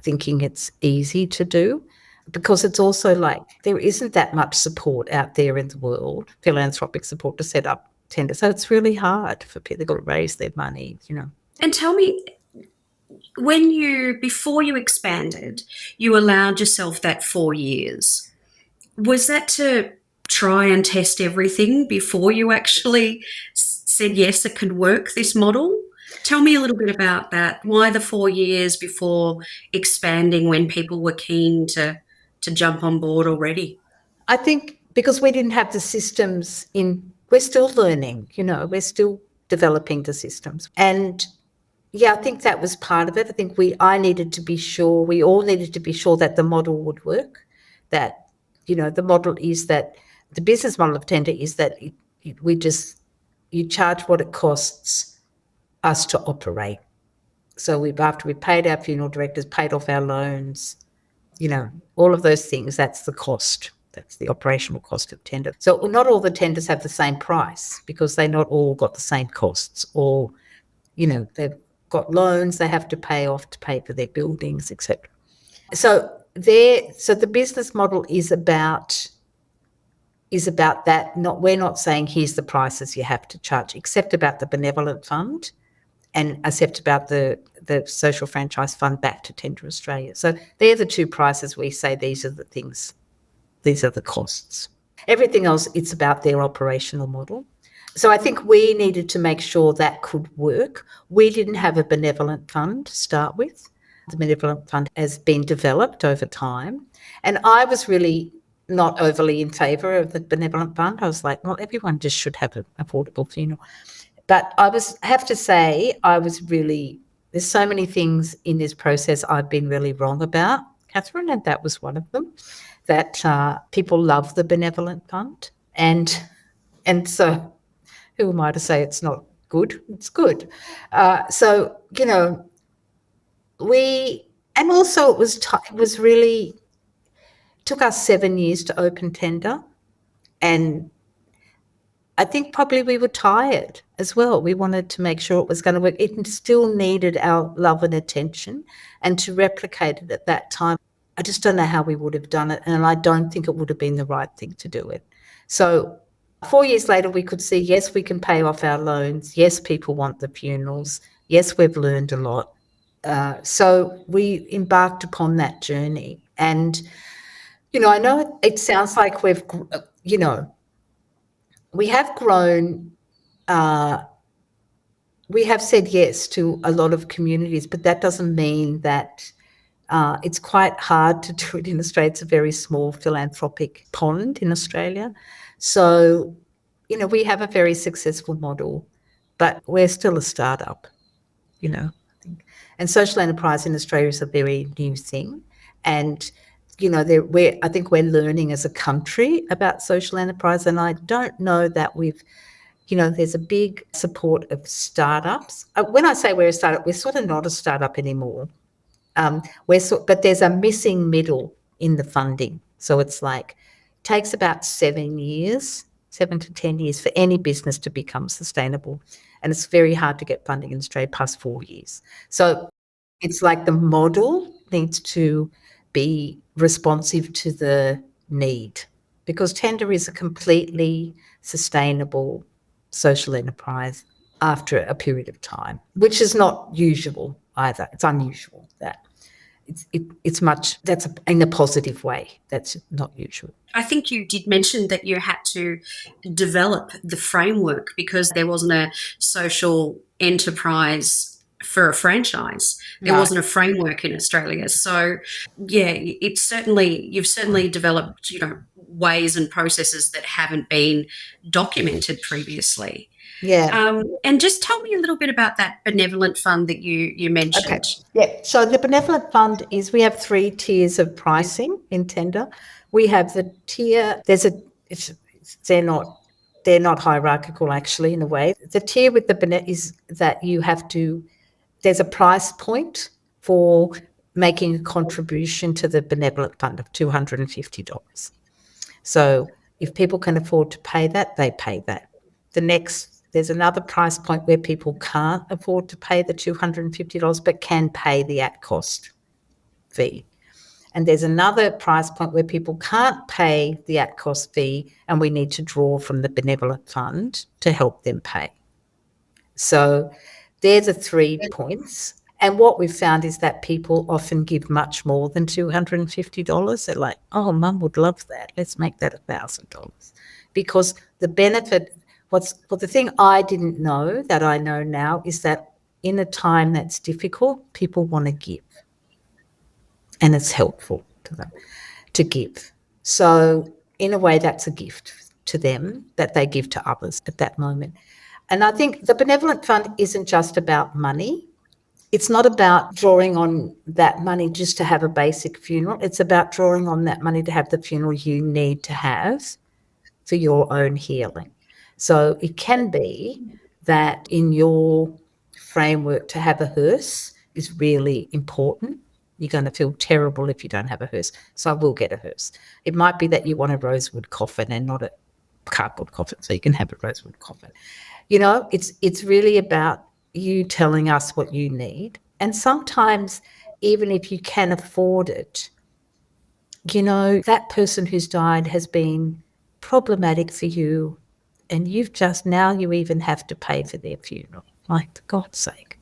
thinking it's easy to do, because it's also like there isn't that much support out there in the world, philanthropic support, to set up tender. So it's really hard for people to raise their money, And tell me, before you expanded, you allowed yourself that 4 years. Was that to try and test everything before you actually said, yes, it could work, this model? Tell me a little bit about that. Why the 4 years before expanding, when people were keen to jump on board already? I think because we didn't have the systems we're still learning, we're still developing the systems. And yeah, I think that was part of it. I think we all needed to be sure that the model would work, that, the model is that the business model of Tender is that you charge what it costs us to operate. So after we paid our funeral directors, paid off our loans, all of those things, that's the cost. That's the operational cost of tender. So not all the tenders have the same price because they not all got the same costs, or, they've got loans they have to pay off to pay for their buildings, etc. So the business model is about that. We're not saying here's the prices you have to charge, except about the benevolent fund and except about the social franchise fund back to Tender Australia. So they're the two prices we say these are the things, these are the costs. Everything else, it's about their operational model. So I think we needed to make sure that could work. We didn't have a benevolent fund to start with. The benevolent fund has been developed over time. And I was really not overly in favour of the benevolent fund. I was like, well, everyone just should have an affordable funeral. But have to say, there's so many things in this process I've been really wrong about, Catherine, and that was one of them, that people love the benevolent fund. And so who am I to say it's not good? It's good. And also it was really, took us 7 years to open tender, and I think probably we were tired as well. We wanted to make sure it was going to work. It still needed our love and attention, and to replicate it at that time, I just don't know how we would have done it, and I don't think it would have been the right thing to do it. So 4 years later, we could see, yes, we can pay off our loans. Yes, people want the funerals. Yes, we've learned a lot. So we embarked upon that journey. And, I know it sounds like we have grown. We have said yes to a lot of communities, but that doesn't mean that it's quite hard to do it in Australia. It's a very small philanthropic pond in Australia. So, we have a very successful model, but we're still a startup, I think. And social enterprise in Australia is a very new thing. And, I think we're learning as a country about social enterprise. And I don't know that there's a big support of startups. When I say we're a startup, we're sort of not a startup anymore. But there's a missing middle in the funding. So it's takes about 7 to 10 years for any business to become sustainable. And it's very hard to get funding in Australia past 4 years. So it's like the model needs to be responsive to the need, because tender is a completely sustainable social enterprise after a period of time, which is not usual either. It's unusual that it's much, that's in a positive way. That's not usual. I think you did mention that you had to develop the framework because there wasn't a social enterprise for a franchise. There wasn't a framework in Australia. So, yeah, you've certainly developed, ways and processes that haven't been documented previously. Yeah. And just tell me a little bit about that benevolent fund that you mentioned. Okay. Yeah. So the benevolent fund we have 3 tiers of pricing in tender. We have the tier, they're not hierarchical actually in a way. The tier with the is that there's a price point for making a contribution to the benevolent fund of $250. So if people can afford to pay that, they pay that. There's another price point where people can't afford to pay the $250 but can pay the at-cost fee. And there's another price point where people can't pay the at-cost fee and we need to draw from the benevolent fund to help them pay. So they're the 3 points. And what we've found is that people often give much more than $250. They're like, oh, Mum would love that. Let's make that $1,000. Because the benefit, the thing I didn't know that I know now is that in a time that's difficult, people want to give. And it's helpful to them to give. So in a way, that's a gift to them that they give to others at that moment. And I think the benevolent fund isn't just about money. It's not about drawing on that money just to have a basic funeral. It's about drawing on that money to have the funeral you need to have for your own healing. So it can be that in your framework to have a hearse, is really important. You're going to feel terrible if you don't have a hearse. So I will get a hearse. It might be that you want a rosewood coffin and not a cardboard coffin, so you can have a rosewood coffin. It's really about you telling us what you need. And sometimes, even if you can afford it, that person who's died has been problematic for you, and you even have to pay for their funeral. Like, for God's sake,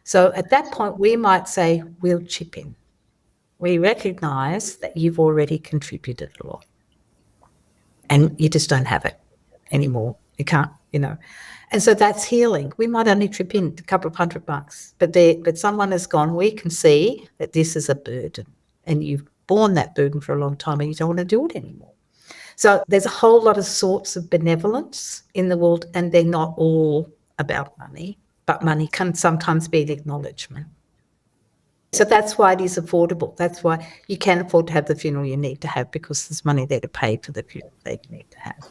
So at that point, we might say, we'll chip in. We recognise that you've already contributed a lot and you just don't have it anymore. You can't, And so that's healing. We might only chip in a couple of $100, but someone has gone, we can see that this is a burden and you've borne that burden for a long time and you don't want to do it anymore. So there's a whole lot of sorts of benevolence in the world, and they're not all about money, but money can sometimes be an acknowledgement. So that's why it is affordable. That's why you can afford to have the funeral you need to have, because there's money there to pay for the funeral they need to have.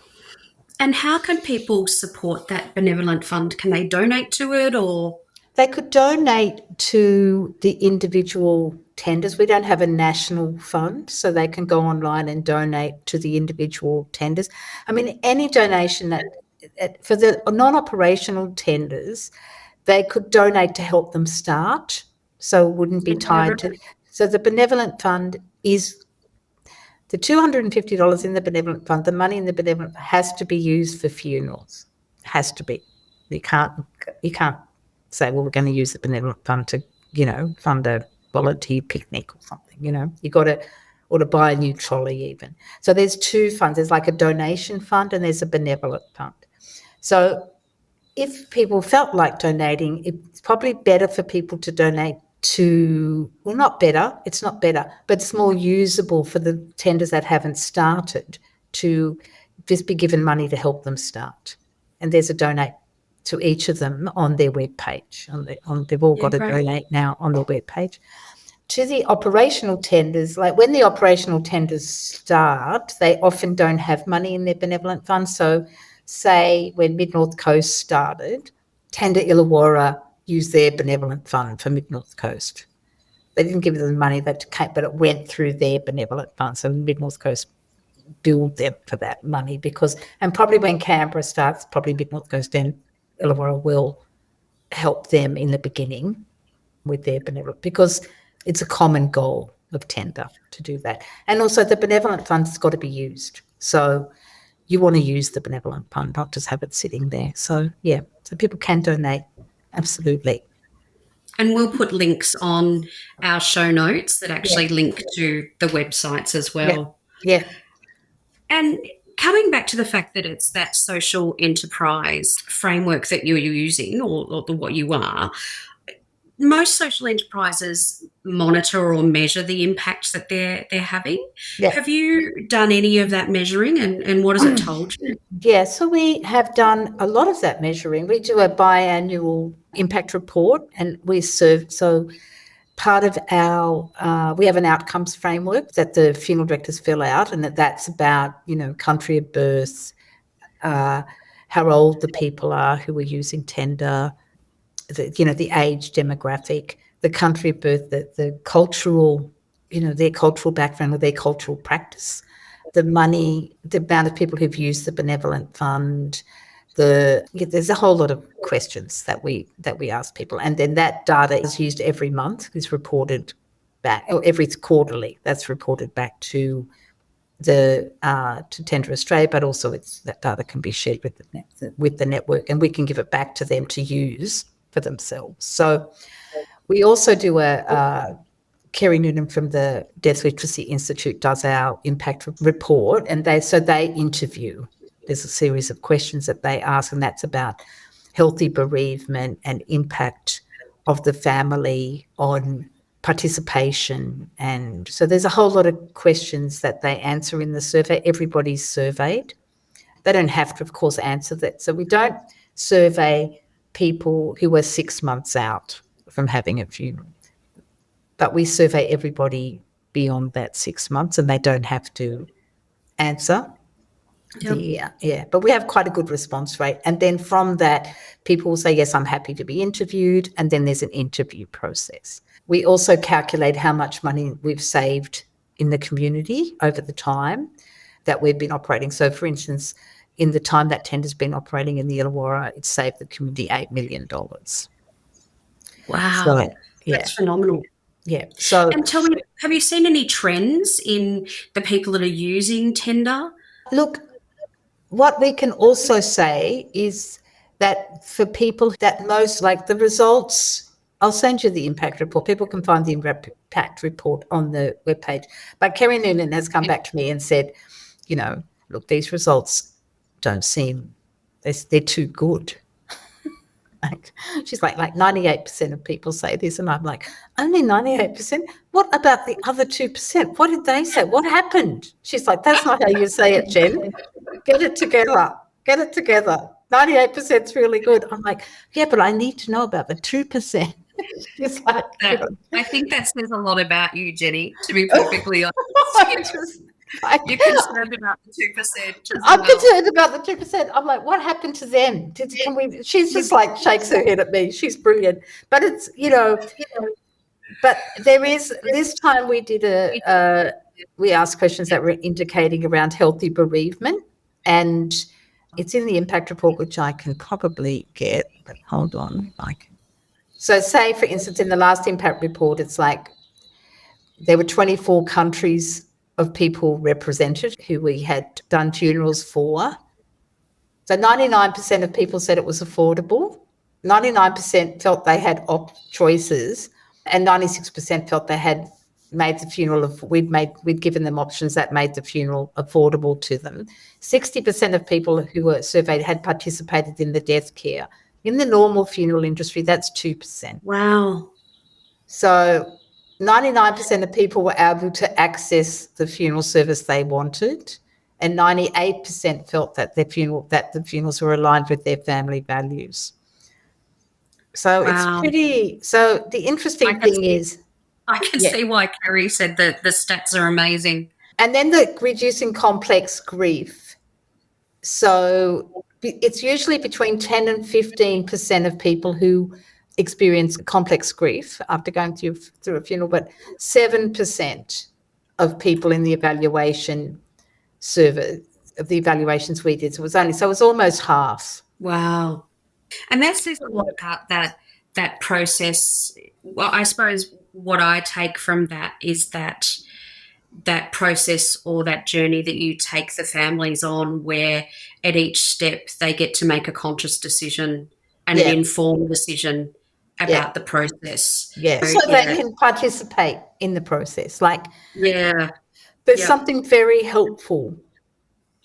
And how can people support that benevolent fund? Can they donate to it, or? They could donate to the individual tenders. We don't have a national fund, so they can go online and donate to the individual tenders. I mean, any donation for the non-operational tenders, they could donate to help them start, so it wouldn't be tied to. So the benevolent fund is the $250 in the benevolent fund. The money in the benevolent fund has to be used for funerals. Has to be. You can't say, well, we're going to use the benevolent fund to, fund a volunteer picnic or something. You got to, or to buy a new trolley even. So there's two funds. There's like a donation fund and there's a benevolent fund. So if people felt like donating, it's probably better for people to donate to, well, not better, it's not better, but it's more usable for the tenders that haven't started to just be given money to help them start. And there's a donate to each of them on their webpage. They've all got to donate now on their webpage. To the operational tenders, like when the operational tenders start, they often don't have money in their benevolent fund. So say when Mid North Coast started, Tender Illawarra used their benevolent fund for Mid North Coast. They didn't give them money but it went through their benevolent fund. So Mid North Coast billed them for that money and probably when Canberra starts, probably Mid North Coast and Illawarra will help them in the beginning with their benevolent, because it's a common goal of tender to do that. And also the benevolent fund has got to be used. So you want to use the benevolent fund, not just have it sitting there. So, so people can donate, absolutely. And we'll put links on our show notes that actually link to the websites as well. Yeah. And coming back to the fact that it's that social enterprise framework that you're using or what you are, most social enterprises monitor or measure the impact that they're having. Yeah. Have you done any of that measuring, and what has it told you? Yeah, so we have done a lot of that measuring. We do a biannual impact report, and we serve. So part of our we have an outcomes framework that the funeral directors fill out, and that's about country of birth, how old the people are who are using tender, the age demographic, the country of birth, the cultural, their cultural background or their cultural practice, the money, the amount of people who've used the benevolent fund. There's a whole lot of questions that we ask people, and then that data is used every month, is reported back, or every quarterly. That's reported back to to Tender Australia, but also that data can be shared with the network, and we can give it back to them to use for themselves. So we also do Kerry Noonan from the Death Literacy Institute does our impact report, and they interview. There's a series of questions that they ask, and that's about healthy bereavement and impact of the family on participation. And so there's a whole lot of questions that they answer in the survey. Everybody's surveyed. They don't have to, of course, answer that. So we don't survey people who are 6 months out from having a funeral, but we survey everybody beyond that 6 months, and they don't have to answer. But we have quite a good response rate. And then from that, people will say, yes, I'm happy to be interviewed. And then there's an interview process. We also calculate how much money we've saved in the community over the time that we've been operating. So, for instance, in the time that tender's been operating in the Illawarra, it saved the community $8 million. Wow. So, That's phenomenal. Yeah. So, and tell me, have you seen any trends in the people that are using tender? Look, what we can also say is that for people that most like the results, I'll send you the impact report. People can find the impact report on the webpage. But Kerry Noonan has come back to me and said, look, these results don't seem, they're too good. She's like 98% of people say this, and I'm like, only 98%? What about the other 2%? What did they say? What happened? She's like, that's not how you say it, Jen. Get it together. 98% is really good. I'm like, yeah, but I need to know about the 2%. It's like, I think that says a lot about you, Jenny, to be perfectly honest. You're concerned about the 2%. I'm concerned about the 2%. I'm like, what happened to them? She's just like shakes her head at me. She's brilliant. But it's, but there is, this time we did we asked questions that were indicating around healthy bereavement, and it's in the impact report, which I can probably get, but hold on. So say, for instance, in the last impact report, it's like there were 24 countries of people represented who we had done funerals for. So 99% of people said it was affordable. 99% felt they had choices, and 96% felt they had made the funeral we'd given them options that made the funeral affordable to them. 60% of people who were surveyed had participated in the death care. In the normal funeral industry, that's 2%. Wow. So 99% of people were able to access the funeral service they wanted, and 98% felt that the funerals were aligned with their family values. So It's pretty. So the interesting thing is, I can see why Kerry said that the stats are amazing. And then the reducing complex grief. So it's usually between 10 and 15% of people who experience complex grief after going through a funeral, but 7% of people in the evaluation survey, of the evaluations we did, so it was almost half. Wow. And that says a lot about that process. Well, I suppose what I take from that is that process or that journey that you take the families on, where at each step they get to make a conscious decision and an informed decision about the process. So they can participate in the process. There's something very helpful.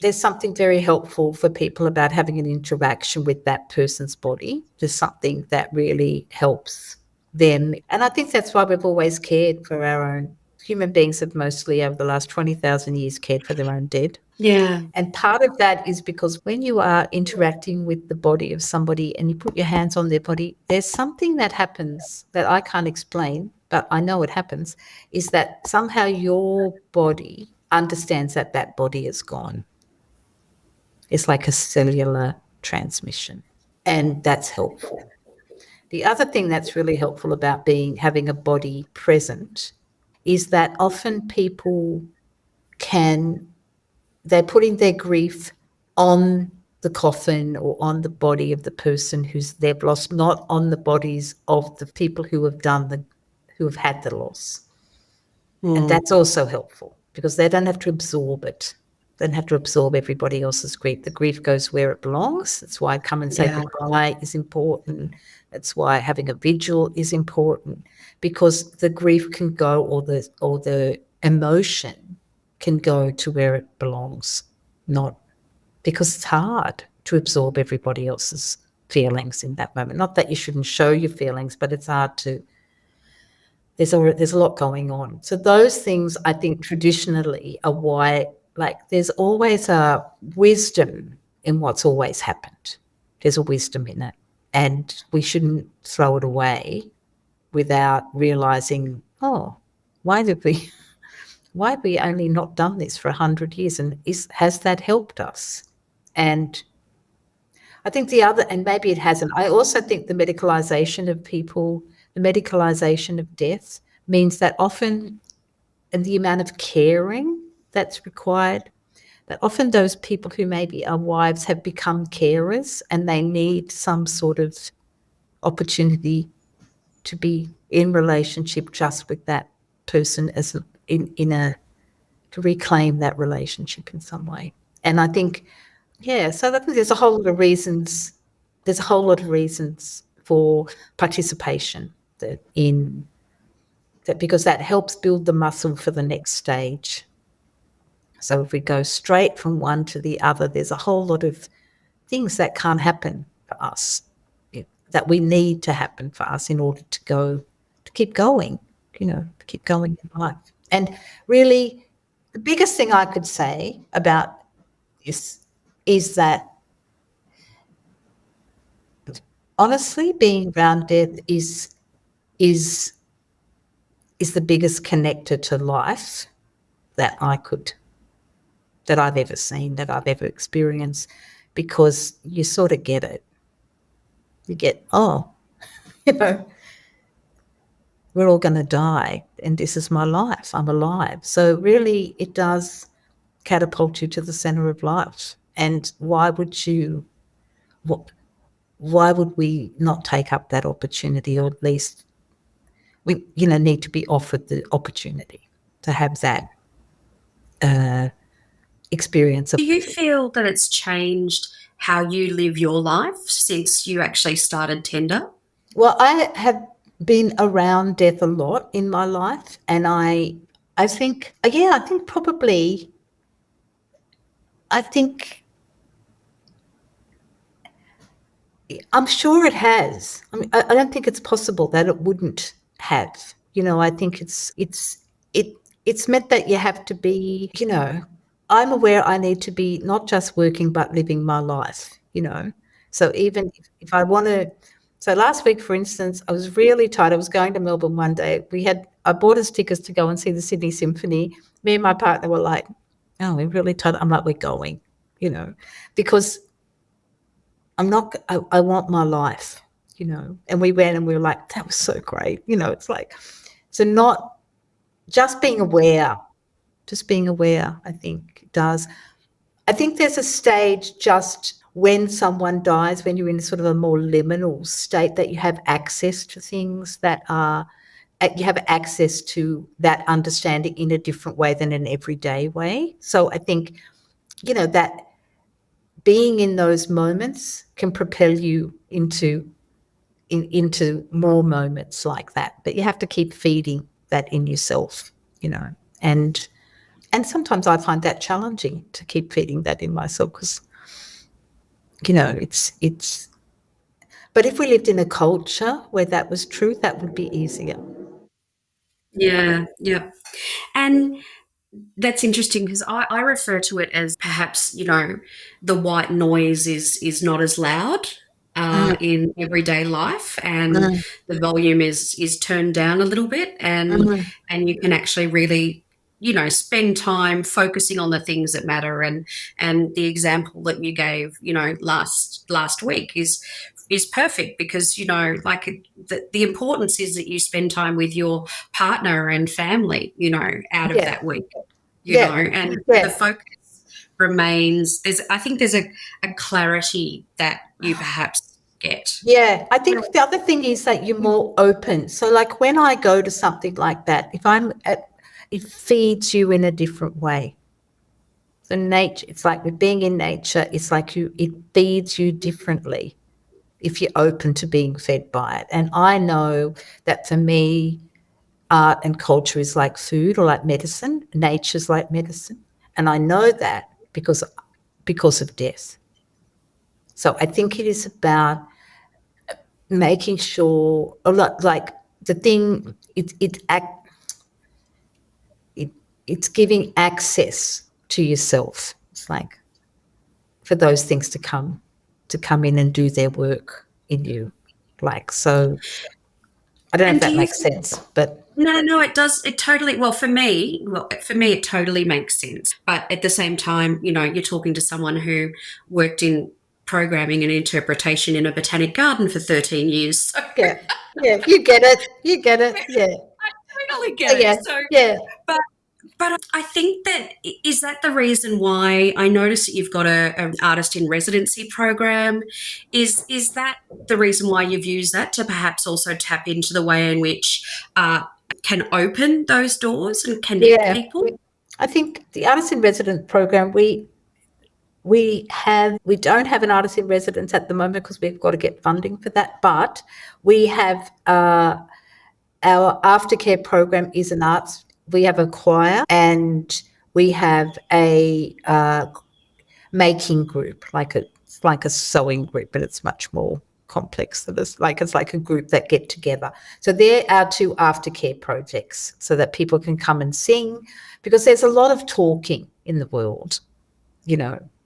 There's something very helpful for people about having an interaction with that person's body. There's something that really helps them. And I think that's why we've always cared for our own. Human beings have mostly, over the last 20,000 years, cared for their own dead. Yeah. And part of that is because when you are interacting with the body of somebody and you put your hands on their body, there's something that happens that I can't explain, but I know it happens, is that somehow your body understands that body is gone. It's like a cellular transmission, and that's helpful. The other thing that's really helpful about having a body present is that often people they're putting their grief on the coffin or on the body of the person they've lost, not on the bodies of the people who have had the loss. And that's also helpful because they don't have to absorb it. They don't have to absorb everybody else's grief. The grief goes where it belongs. That's why come and say goodbye is important. That's why having a vigil is important, because the grief can go, or the emotion can go to where it belongs, not because it's hard to absorb everybody else's feelings in that moment. Not that you shouldn't show your feelings, but it's hard to. There's a lot going on. So those things, I think, traditionally are why, there's always a wisdom in what's always happened. There's a wisdom in it, and we shouldn't throw it away without realising, why did why have we only not done this for 100 years? And has that helped us? And I think and maybe it hasn't, I also think the medicalisation of people, the medicalisation of death means that often, and the amount of caring that's required, that often those people who maybe are wives have become carers and they need some sort of opportunity to be in relationship just with that person as to reclaim that relationship in some way. And I think, so I think there's a whole lot of reasons. There's a whole lot of reasons for participation because that helps build the muscle for the next stage. So if we go straight from one to the other, there's a whole lot of things that can't happen for us, that we need to happen for us in order to keep going, to keep going in life. And really, the biggest thing I could say about this is that, honestly, being around death is the biggest connector to life that I've ever seen, that I've ever experienced, because you sort of get it. You get, we're all going to die, and this is my life. I'm alive. So really, it does catapult you to the center of life. And why would we not take up that opportunity, or at least we, need to be offered the opportunity to have that experience. Do you feel that it's changed how you live your life since you actually started Tender? Well, I have been around death a lot in my life, and I think I'm sure it has. I mean, I don't think it's possible that it wouldn't have. I think it's meant that you have to be, I'm aware I need to be not just working but living my life, So even if I want to, so last week, for instance, I was really tired. I was going to Melbourne one day. I bought us tickets to go and see the Sydney Symphony. Me and my partner were like, oh, we're really tired. I'm like, we're going, because I want my life, and we went and we were like, that was so great. It's like, so not just being aware, I think does. I think there's a stage just when someone dies, when you're in sort of a more liminal state, that you have access to things you have access to that understanding in a different way than an everyday way. So I think, that being in those moments can propel you into more moments like that. But you have to keep feeding that in yourself, and sometimes I find that challenging to keep feeding that in myself, because, it's. But if we lived in a culture where that was true, that would be easier. Yeah. And that's interesting, because I refer to it as perhaps, the white noise is not as loud in everyday life, and the volume is turned down a little bit, and you can actually really, spend time focusing on the things that matter. And the example that you gave, last week is perfect, because, the importance is that you spend time with your partner and family, out of that week, and the focus remains. I think there's a clarity that you perhaps get. Yeah, I think the other thing is that you're more open. So like when I go to something like that, it feeds you in a different way. So nature, it's like with being in nature, it's like it feeds you differently if you're open to being fed by it. And I know that for me, art and culture is like food or like medicine. Nature's like medicine. And I know that because of death. So I think it is about making sure, like the thing, it's giving access to yourself. It's like for those things to come in and do their work in you. Like, so I don't know if that makes sense, but No, it does. It totally, for me, it totally makes sense. But at the same time, you're talking to someone who worked in programming and interpretation in a botanic garden for 13 years. So Yeah, yeah, you get it, yeah. I totally get Yeah, it. So, yeah. but I think is that the reason why I noticed that you've got an artist in residency program? Is that the reason why you've used that to perhaps also tap into the way in which can open those doors and connect Yeah, people? I think the artist in resident program, we don't have an artist in residence at the moment because we've got to get funding for that. But we have our aftercare program is an arts. We have a choir and we have a making group, it's like a sewing group, but it's much more complex. So it's like a group that get together. So they're our two aftercare projects, so that people can come and sing, because there's a lot of talking in the world. You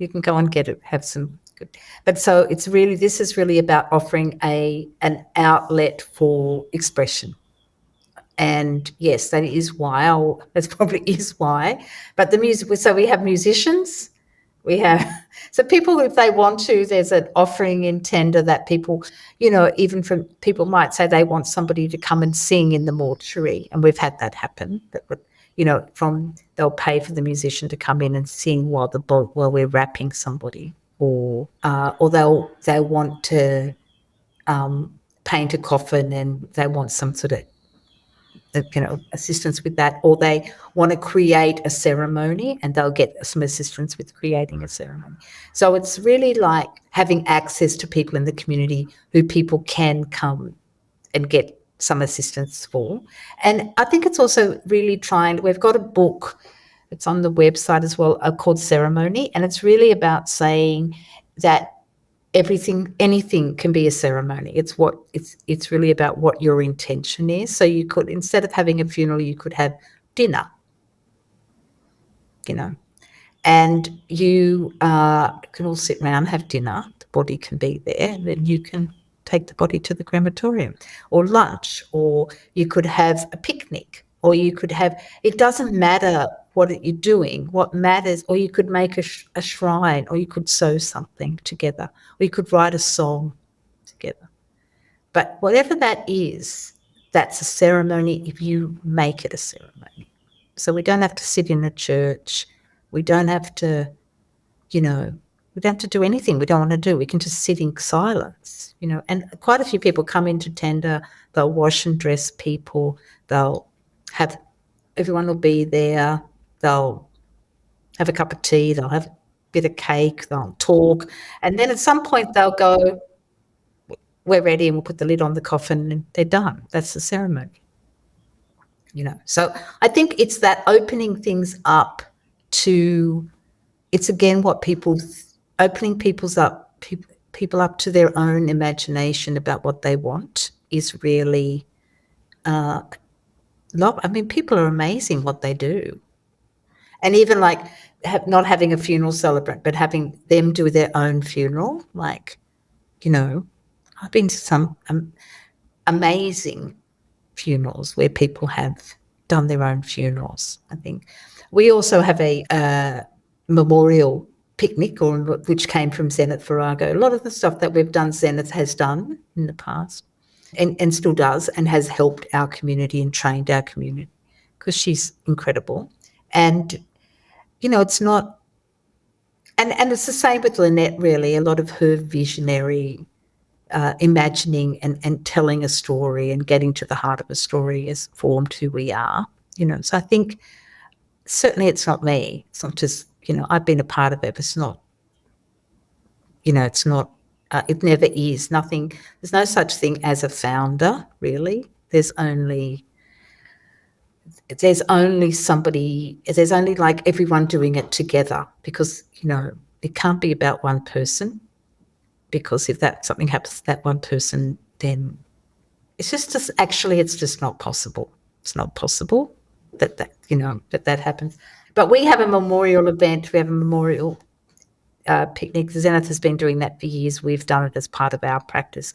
can go and get it, have some good. But so this is really about offering an outlet for expression. And yes, that probably is why. But the music, so we have musicians, we have, so people, if they want to, there's an offering in tender that people, even from people might say they want somebody to come and sing in the mortuary. And we've had that happen. That would, they'll pay for the musician to come in and sing while we're wrapping somebody, or they'll want to paint a coffin and they want some sort of assistance with that, or they want to create a ceremony and they'll get some assistance with creating a ceremony. So it's really like having access to people in the community who people can come and get some assistance for. And I think it's also really we've got a book, it's on the website as well, called Ceremony, and it's really about saying that anything can be a ceremony. It's really about what your intention is. So you could, instead of having a funeral, you could have dinner, and you can all sit around, have dinner, the body can be there, and then you can take the body to the crematorium, or lunch, or you could have a picnic, or you could have, it doesn't matter what you're doing. What matters, or you could make a shrine, or you could sew something together, or you could write a song together. But whatever that is, that's a ceremony if you make it a ceremony. So we don't have to sit in a church. We don't have to, we don't have to do anything we don't want to do. We can just sit in silence, and quite a few people come into tender, they'll wash and dress people, everyone will be there, they'll have a cup of tea, they'll have a bit of cake, they'll talk, and then at some point they'll go, we're ready, and we'll put the lid on the coffin and they're done. That's the ceremony. So I think it's that opening things up to, it's again opening people up to their own imagination about what they want is really, people are amazing what they do. And even like not having a funeral celebrant, but having them do their own funeral. I've been to some amazing funerals where people have done their own funerals. I think we also have a memorial picnic, which came from Zenith Virago. A lot of the stuff that we've done, Zenith has done in the past, and still does, and has helped our community and trained our community, because she's incredible. And it's not, and it's the same with Lynette, really. A lot of her visionary imagining and telling a story and getting to the heart of a story has formed who we are. So I think certainly it's not me. It's not just, I've been a part of it, but it's not, it's not, it never is. Nothing, there's no such thing as a founder, really. There's only like everyone doing it together, because, it can't be about one person, because if something happens to that one person, then it's just not possible. It's not possible that happens. But we have a memorial event. We have a memorial picnic. Zenith has been doing that for years. We've done it as part of our practice.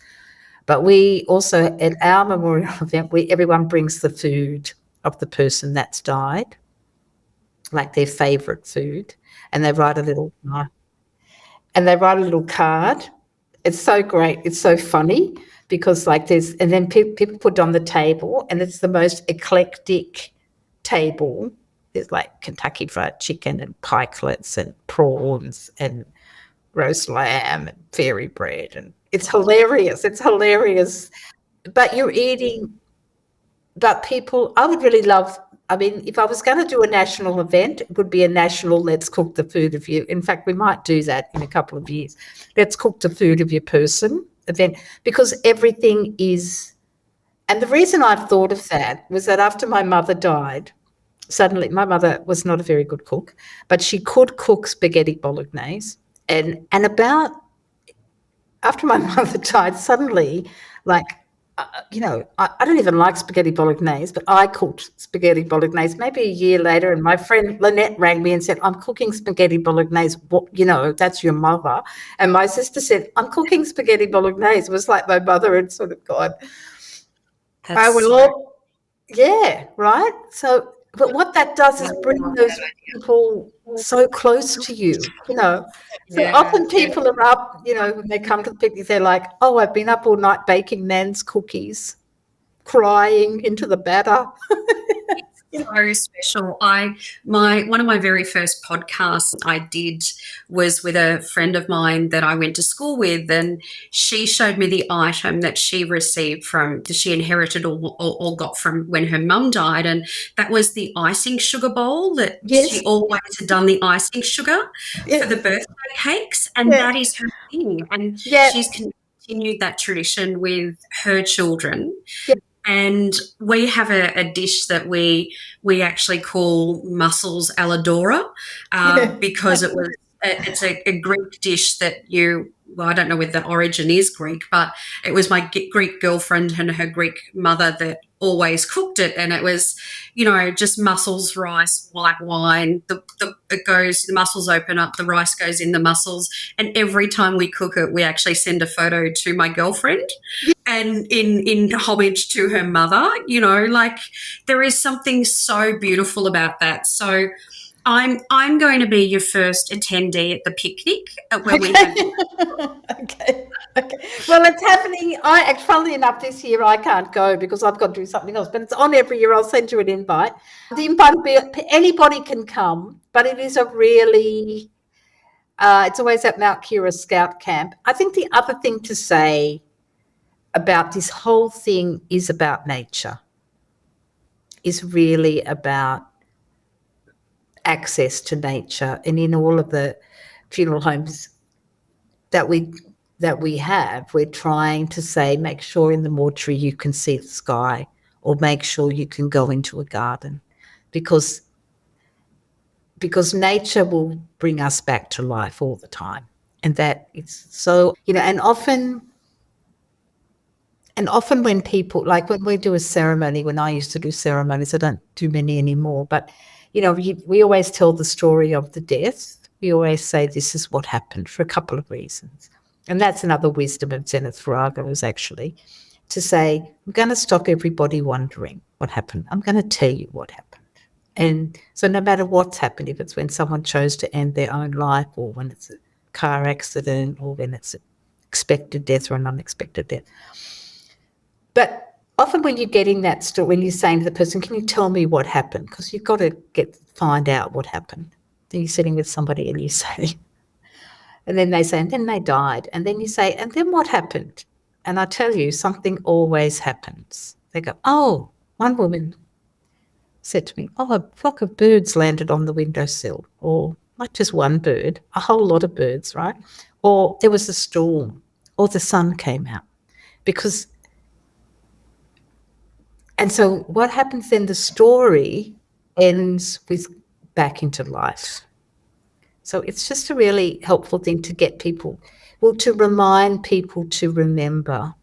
But we also, at our memorial event, everyone brings the food of the person that's died, like their favourite food, and they write a little card. It's so great. It's so funny because and then people put it on the table, and it's the most eclectic table. There's like Kentucky Fried Chicken and pikelets and prawns and roast lamb and fairy bread, and it's hilarious. It's hilarious. But you're eating. But people, I would really love. I mean, if I was going to do a national event, it would be a national let's cook the food of you. In fact, we might do that in a couple of years. Let's cook the food of your person event, because everything is. And the reason I've thought of that was that after my mother died, suddenly my mother was not a very good cook, but she could cook spaghetti bolognese. And about after my mother died, suddenly, like, I don't even like spaghetti bolognese, but I cooked spaghetti bolognese maybe a year later, and my friend Lynette rang me and said, I'm cooking spaghetti bolognese. What, that's your mother. And my sister said, I'm cooking spaghetti bolognese. It was like my mother had sort of gone, yeah, right? So, but what that does is bring those people so close to you, So often people are up, when they come to the picnic, they're like, oh, I've been up all night baking Nan's cookies, crying into the batter. So special. One of my very first podcasts I did was with a friend of mine that I went to school with, and she showed me the item that she received she inherited or got from when her mum died, and that was the icing sugar bowl that she always had done the icing sugar for the birthday cakes, and that is her thing, and she's continued that tradition with her children. And we have a dish that we actually call mussels alla Dora, because it's a Greek dish that I don't know whether the origin is Greek, but it was my Greek girlfriend and her Greek mother that always cooked it, and it was, just mussels, rice, white wine. The mussels open up, the rice goes in the mussels, and every time we cook it, we actually send a photo to my girlfriend, and in homage to her mother. There is something so beautiful about that. So I'm going to be your first attendee at the picnic where we have. Okay. Well, it's happening. Funnily enough, this year I can't go because I've got to do something else. But it's on every year. I'll send you an invite. The invite will be anybody can come, but it is a really. It's always at Mount Kira Scout Camp. I think the other thing to say about this whole thing is about nature. Is really about access to nature, and in all of the funeral homes that we have, we're trying to say, make sure in the mortuary you can see the sky, or make sure you can go into a garden, because nature will bring us back to life all the time, and that it's so, and often when people, like when we do a ceremony, when I used to do ceremonies, I don't do many anymore, but we always tell the story of the death. We always say this is what happened for a couple of reasons. And that's another wisdom of Jennifer Briscoe-Hough, is actually to say, I'm going to stop everybody wondering what happened. I'm going to tell you what happened. And so no matter what's happened, if it's when someone chose to end their own life, or when it's a car accident, or when it's an expected death or an unexpected death. But often when you're getting that story, when you're saying to the person, can you tell me what happened? Because you've got to find out what happened. Then you're sitting with somebody and you say, and then they say, and then they died. And then you say, and then what happened? And I tell you, something always happens. They go, oh, one woman said to me, oh, a flock of birds landed on the windowsill, or not just one bird, a whole lot of birds, right? Or there was a storm, or the sun came out. And so what happens then, the story ends with back into life. So it's just a really helpful thing to get people, to remind people to remember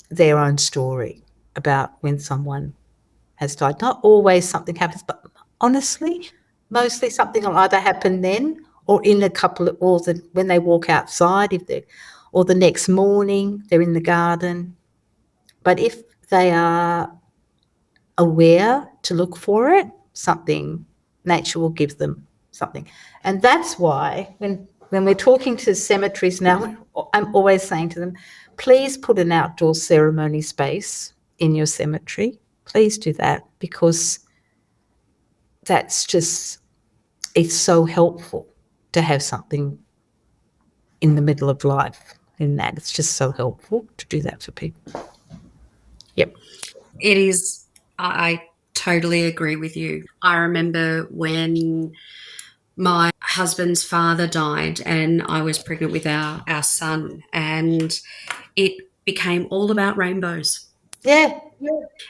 their own story about when someone has died. Not always something happens, but honestly, mostly something will either happen then, or in a couple of, when they walk outside, or the next morning they're in the garden. But if they are aware to look for it, something, nature will give them something. And that's why when we're talking to cemeteries now, I'm always saying to them, please put an outdoor ceremony space in your cemetery. Please do that, because that's just, it's so helpful to have something in the middle of life in that. It's just so helpful to do that for people. Yep. It is. I totally agree with you. I remember when my husband's father died and I was pregnant with our son, and it became all about rainbows. Yeah.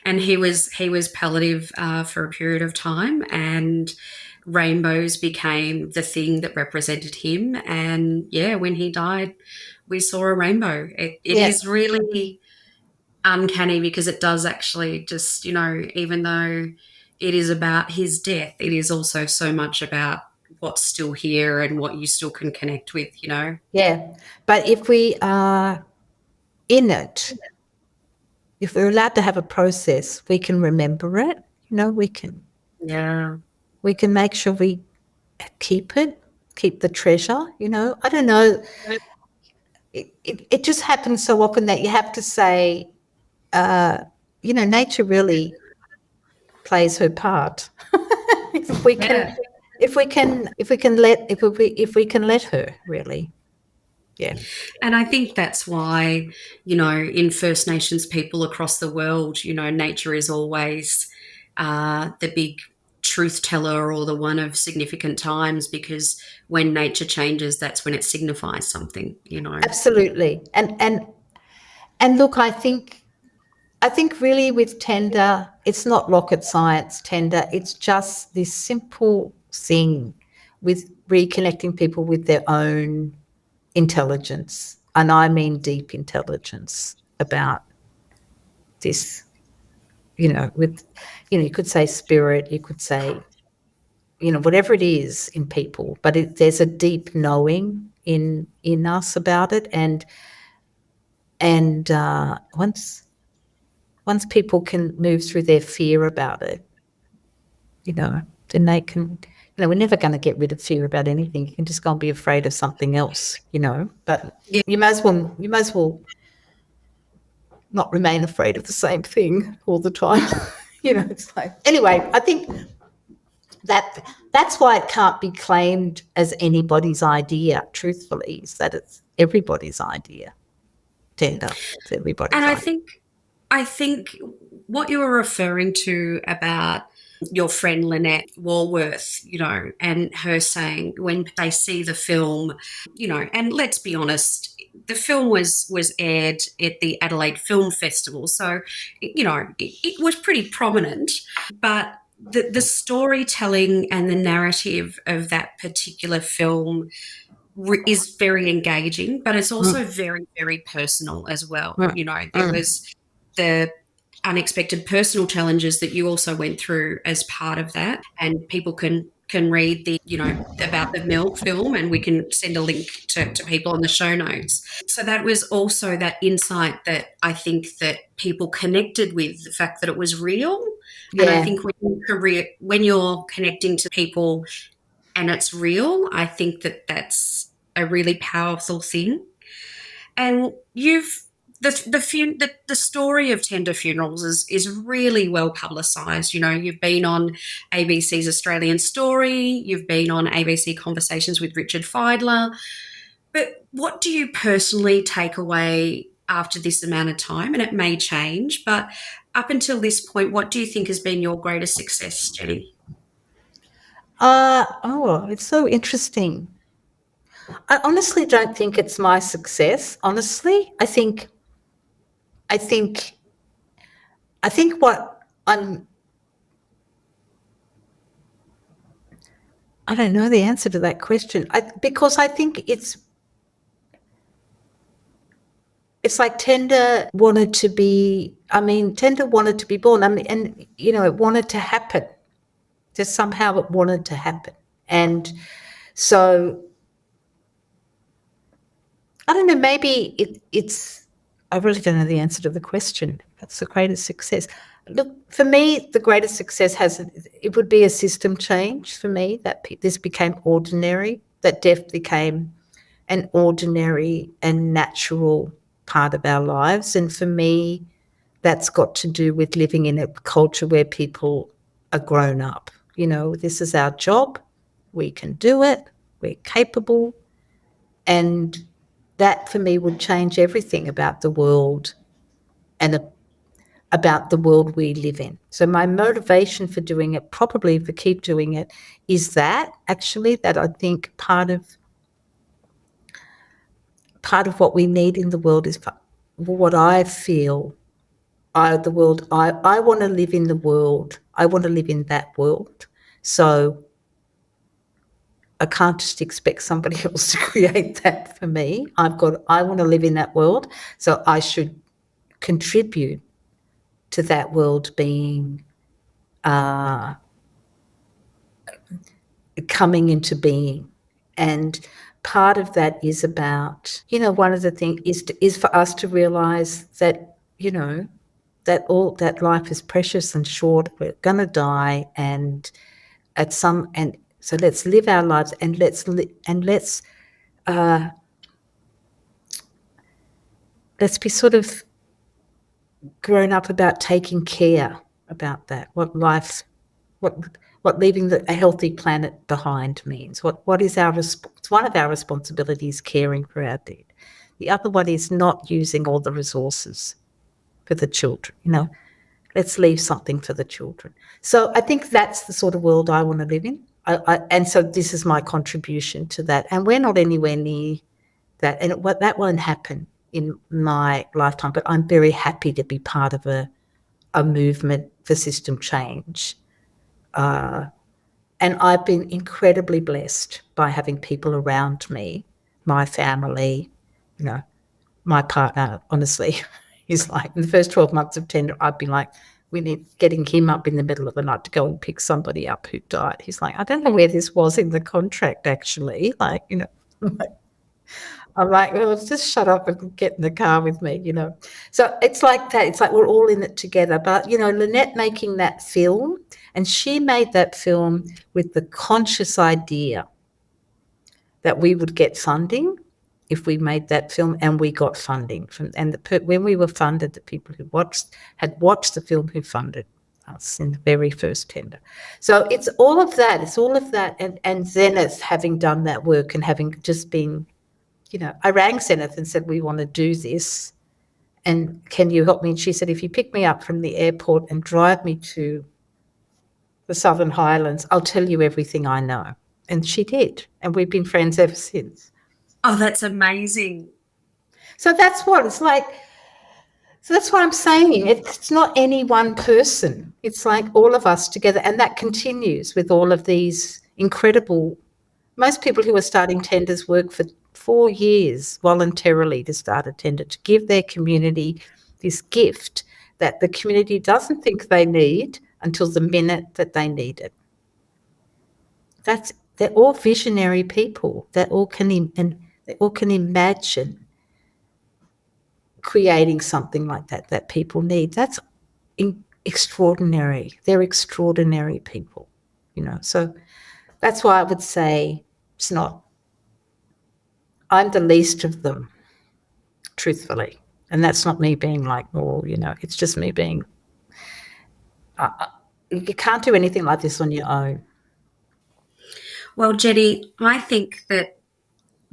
And he was palliative for a period of time, and rainbows became the thing that represented him. And yeah, when he died, we saw a rainbow. It is really uncanny, because it does actually just, even though it is about his death, it is also so much about what's still here and what you still can connect with. Yeah. But if we are in it, if we're allowed to have a process, we can remember it. We can make sure we keep it, keep the treasure. I don't know. It just happens so often that you have to say, nature really plays her part. if we can let her, really. Yeah. And I think that's why, in First Nations people across the world, nature is always the big truth teller, or the one of significant times, because when nature changes, that's when it signifies something. Absolutely. And look, I think really with Tender, it's not rocket science, Tender. It's just this simple thing with reconnecting people with their own intelligence. And I mean deep intelligence about this, with, you could say spirit, you could say, whatever it is in people, but there's a deep knowing in us about it. And once people can move through their fear about it, then they can, we're never going to get rid of fear about anything. You can just go and be afraid of something else, but you might as well not remain afraid of the same thing all the time. It's like, anyway, I think that's why it can't be claimed as anybody's idea, truthfully, is that it's everybody's idea. Tender, it's everybody's and idea. I think what you were referring to about your friend Lynette Walworth, and her saying when they see the film, and let's be honest, the film was aired at the Adelaide Film Festival, so it was pretty prominent, but the storytelling and the narrative of that particular film is very engaging, but it's also very, very personal as well. There was the unexpected personal challenges that you also went through as part of that, and people can read the about the film, and we can send a link to people on the show notes. So that was also that insight that I think that people connected with, the fact that it was real. Yeah. And I think when you're connecting to people and it's real, I think that that's a really powerful thing. And the story of Tender Funerals is really well publicised. You've been on ABC's Australian Story, you've been on ABC Conversations with Richard Feidler. But what do you personally take away after this amount of time? And it may change, but up until this point, what do you think has been your greatest success, Jenny? It's so interesting. I honestly don't think it's my success. Honestly, I think what I don't know the answer to that question. Because I think it's like Tender wanted to be born. And it wanted to happen. Just somehow it wanted to happen. And so I don't know, maybe it's, I really don't know the answer to the question. That's the greatest success. Look, for me, the greatest success it would be a system change for me, that this became ordinary, that death became an ordinary and natural part of our lives. And for me, that's got to do with living in a culture where people are grown up. You know, this is our job. We can do it. We're capable. And that for me would change everything about the world and about the world we live in. So my motivation for doing it, probably for keep doing it, is that actually that I think part of what we need in the world is what I feel I want to live in the world. I want to live in that world. So I can't just expect somebody else to create that for me. I want to live in that world. So I should contribute to that world being coming into being. And part of that is about, one of the things is for us to realize that, that life is precious and short. We're going to die, and so let's live our lives, and let's be sort of grown up about taking care about that. What leaving a healthy planet behind means. What is it's one of our responsibilities, caring for our dead. The other one is not using all the resources for the children. Let's leave something for the children. So I think that's the sort of world I want to live in. And so this is my contribution to that. And we're not anywhere near that. And that won't happen in my lifetime. But I'm very happy to be part of a movement for system change. And I've been incredibly blessed by having people around me, my family, my partner, honestly. He's like, in the first 12 months of tender, I'd be like, we need getting him up in the middle of the night to go and pick somebody up who died. He's like, I don't know where this was in the contract, actually. Like, I'm like, well, just shut up and get in the car with me, So it's like that. It's like we're all in it together. But, Lynette making that film, and she made that film with the conscious idea that we would get funding if we made that film, and we got funding when we were funded, the people who had watched the film who funded us in the very first tender. So it's all of that. And Zenith, having done that work and having just been, I rang Zenith and said, we want to do this, and can you help me? And she said, if you pick me up from the airport and drive me to the Southern Highlands, I'll tell you everything I know. And she did, and we've been friends ever since. Oh, that's amazing. So that's what it's like. So that's what I'm saying. It's not any one person. It's like all of us together. And that continues with all of these incredible, most people who are starting tenders work for 4 years voluntarily to start a tender, to give their community this gift that the community doesn't think they need until the minute that they need it. They're all visionary people. They all can imagine creating something like that people need. That's extraordinary. They're extraordinary people, So that's why I would say I'm the least of them, truthfully. And that's not me being like, it's just me being, you can't do anything like this on your own. Well, Jenny, I think that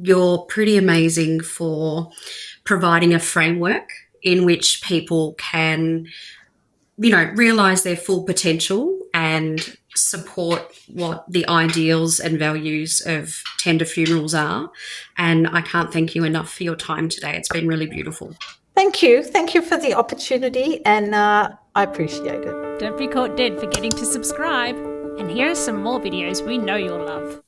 you're pretty amazing for providing a framework in which people can, realise their full potential and support what the ideals and values of tender funerals are. And I can't thank you enough for your time today. It's been really beautiful. Thank you. Thank you for the opportunity, and I appreciate it. Don't be caught dead forgetting to subscribe. And here are some more videos we know you'll love.